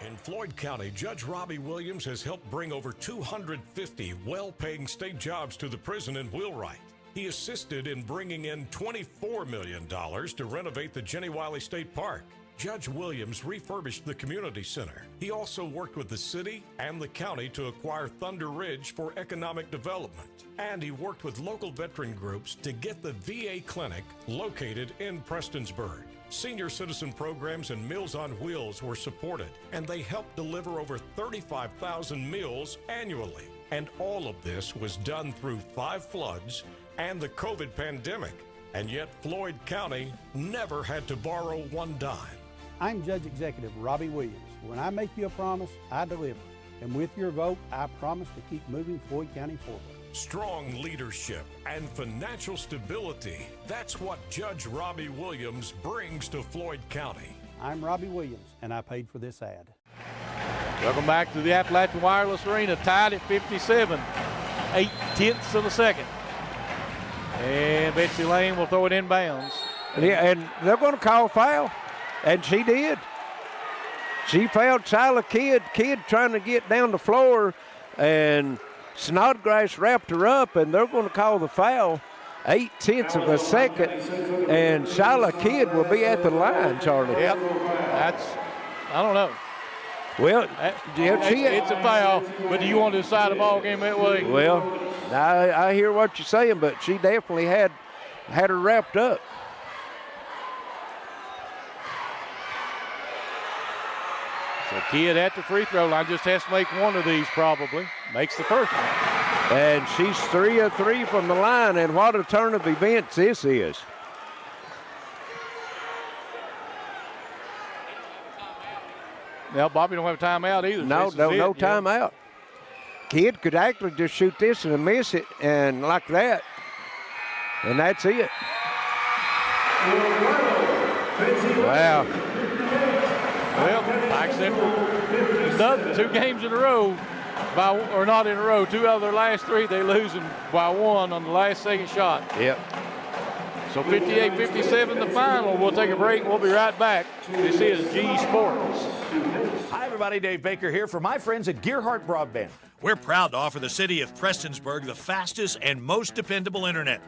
F: In Floyd County, Judge Robbie Williams has helped bring over 250 well-paying state jobs to the prison in Wheelwright. He assisted in bringing in $24 million to renovate the Jenny Wiley State Park. Judge Williams refurbished the community center. He also worked with the city and the county to acquire Thunder Ridge for economic development. And he worked with local veteran groups to get the VA clinic located in Prestonsburg. Senior citizen programs and Meals on Wheels were supported, and they helped deliver over 35,000 meals annually. And all of this was done through 5 floods and the COVID pandemic. And yet Floyd County never had to borrow one dime.
W: I'm Judge Executive Robbie Williams. When I make you a promise, I deliver. And with your vote, I promise to keep moving Floyd County forward.
F: Strong leadership and financial stability. That's what Judge Robbie Williams brings to Floyd County.
W: I'm Robbie Williams, and I paid for this ad.
A: Welcome back to the Appalachian Wireless Arena, tied at 57, 0.8 of a second. And Betsy Layne will throw it in bounds.
B: Yeah, and they're going to call foul, and she did. She fouled Tyler Kidd trying to get down the floor, and Snodgrass wrapped her up, and they're going to call the foul. 0.8 of a second, and Shyla Kidd will be at the line, Charlie.
A: Yep, I don't know.
B: Well,
A: it's a foul, but do you want to decide a ball game that way?
B: Well, I hear what you're saying, but she definitely had her wrapped up.
A: So Kidd at the free throw line just has to make one of these probably. Makes the first one.
B: And she's 3 of 3 from the line, and what a turn of events this is.
A: Now, Bobby don't have a timeout either.
B: No timeout. Kidd could actually just shoot this and miss it, and like that, and that's it. Wow.
A: Well, Pike Central done 2 games in a row, or not in a row. 2 out of their last 3, they losing by 1 on the last second shot.
B: Yep.
A: So 58-57 the final. We'll take a break. We'll be right back. This is G Sports.
T: Hi, everybody. Dave Baker here for my friends at Gearheart Broadband.
I: We're proud to offer the city of Prestonsburg the fastest and most dependable internet.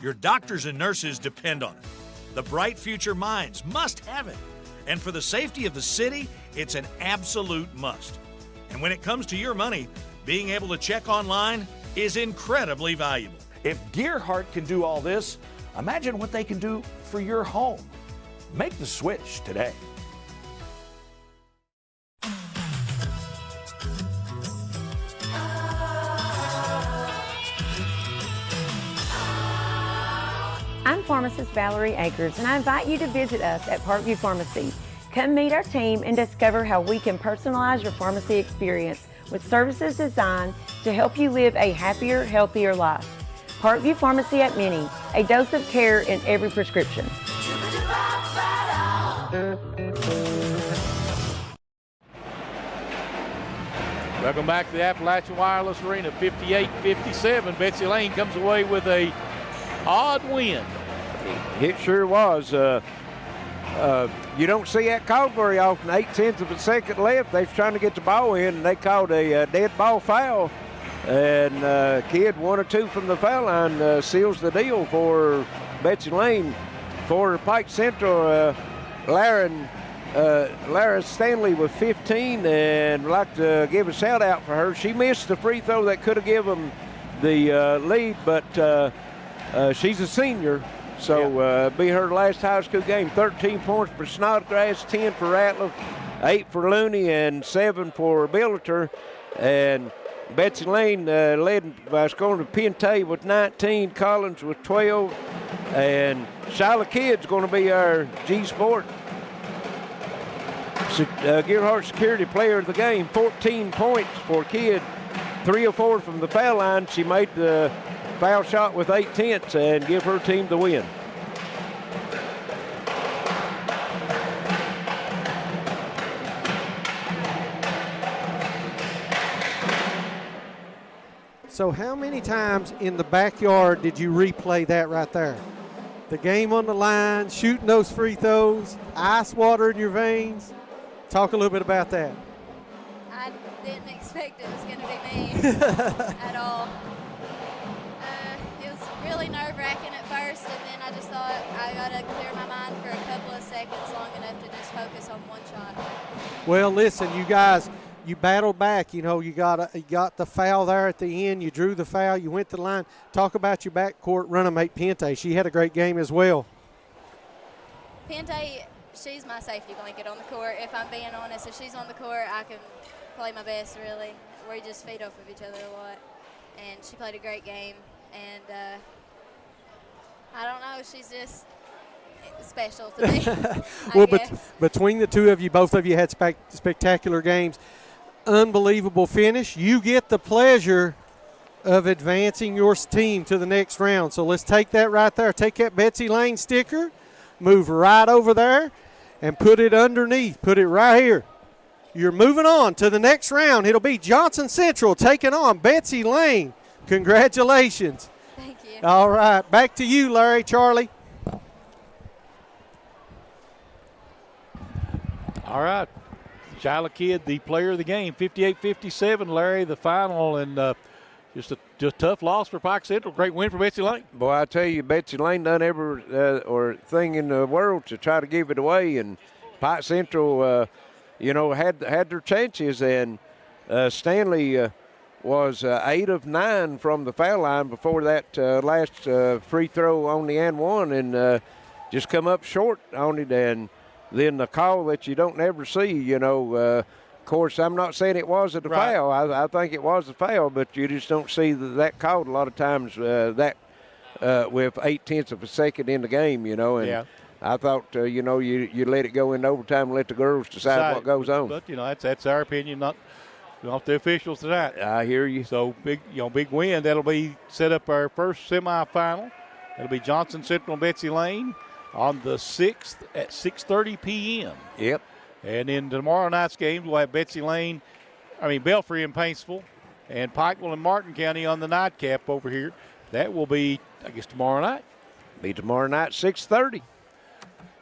I: Your doctors and nurses depend on it. The bright future minds must have it. And for the safety of the city, it's an absolute must. And when it comes to your money, being able to check online is incredibly valuable.
T: If Gearheart can do all this, imagine what they can do for your home. Make the switch today.
X: I'm pharmacist Valerie Akers, and I invite you to visit us at Parkview Pharmacy. Come meet our team and discover how we can personalize your pharmacy experience with services designed to help you live a happier, healthier life. Parkview Pharmacy at Mini, a dose of care in every prescription.
A: Welcome back to the Appalachian Wireless Arena. 58-57. Betsy Layne comes away with a odd win.
B: It sure was. You don't see that called very often. 0.8 of a second left. They're trying to get the ball in, and they called a dead ball foul. And Kidd 1 or 2 from the foul line seals the deal for Betsy Layne. For Pike Central, Lara Stanley with 15, and I'd like to give a shout out for her. She missed the free throw that could have given them the lead, but she's a senior, so be her last high school game. 13 points for Snodgrass, 10 for Ratliff, 8 for Looney, and 7 for Billiter. And Betsy Layne led by scoring to Pente with 19, Collins with 12, and Shyla Kidd's going to be our G Sport Gearheart Security Player of the game. 14 points for Kidd, 3 of 4 from the foul line. She made the foul shot with 0.8 and give her team the win.
W: So how many times in the backyard did you replay that right there? The game on the line, shooting those free throws, ice water in your veins. Talk a little bit about that.
J: I didn't expect it was going to be me at all. It was really nerve-wracking at first, and then I just thought I got to clear my mind for a couple of seconds long enough to just focus on one shot.
W: Well, listen, you guys, you battled back. You know, you got the foul there at the end. You drew the foul. You went to the line. Talk about your backcourt running mate, Pente. She had a great game as well.
J: Pente, she's my safety blanket on the court, if I'm being honest. If she's on the court, I can play my best, really. We just feed off of each other a lot. And she played a great game. And I don't know, she's just special to me.
W: Well, between the two of you, both of you had spectacular games. Unbelievable finish. You get the pleasure of advancing your team to the next round. So let's take that right there. Take that Betsy Layne sticker, move right over there, and put it underneath. Put it right here. You're moving on to the next round. It'll be Johnson Central taking on Betsy Layne. Congratulations.
J: Thank you.
W: All right. Back to you, Larry. Charlie.
A: All right. Shyla Kidd, the player of the game, 58-57. Larry, the final, and just a tough loss for Pike Central. Great win for Betsy Layne.
B: Boy, I tell you, Betsy Layne done every thing in the world to try to give it away, and Pike Central had their chances, and Stanley was 8 of 9 from the foul line before that last free throw on the and one, and just come up short on it. And then the call that you don't ever see, of course, I'm not saying it wasn't a foul. I think it was a foul, but you just don't see that called a lot of times with 0.8 of a second in the game, and I thought, you let it go into overtime and let the girls decide what goes on.
A: But, that's our opinion, not the officials tonight.
B: I hear you.
A: So, big win. That'll be set up our first semifinal. That'll be Johnson Central and Betsy Layne on the 6th at 6:30 p.m.
B: Yep.
A: And in tomorrow night's games, we'll have Belfry and Paintsville, and Pikeville and Martin County on the nightcap over here. That will be, I guess, tomorrow night.
B: Be tomorrow night, 6:30.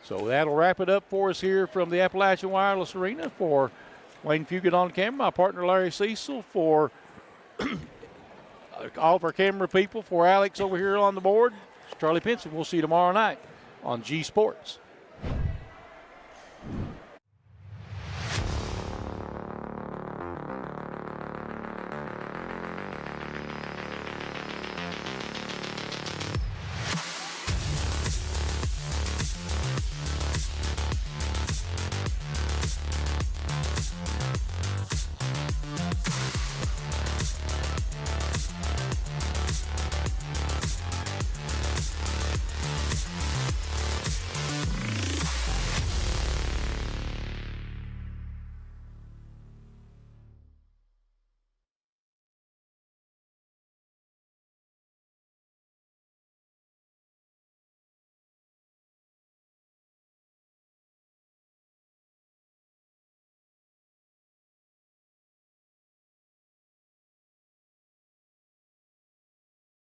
A: So that'll wrap it up for us here from the Appalachian Wireless Arena. For Wayne Fugit on camera, my partner Larry Cecil, for all of our camera people, for Alex over here on the board, Charlie Pinson. We'll see you tomorrow night on G Sports.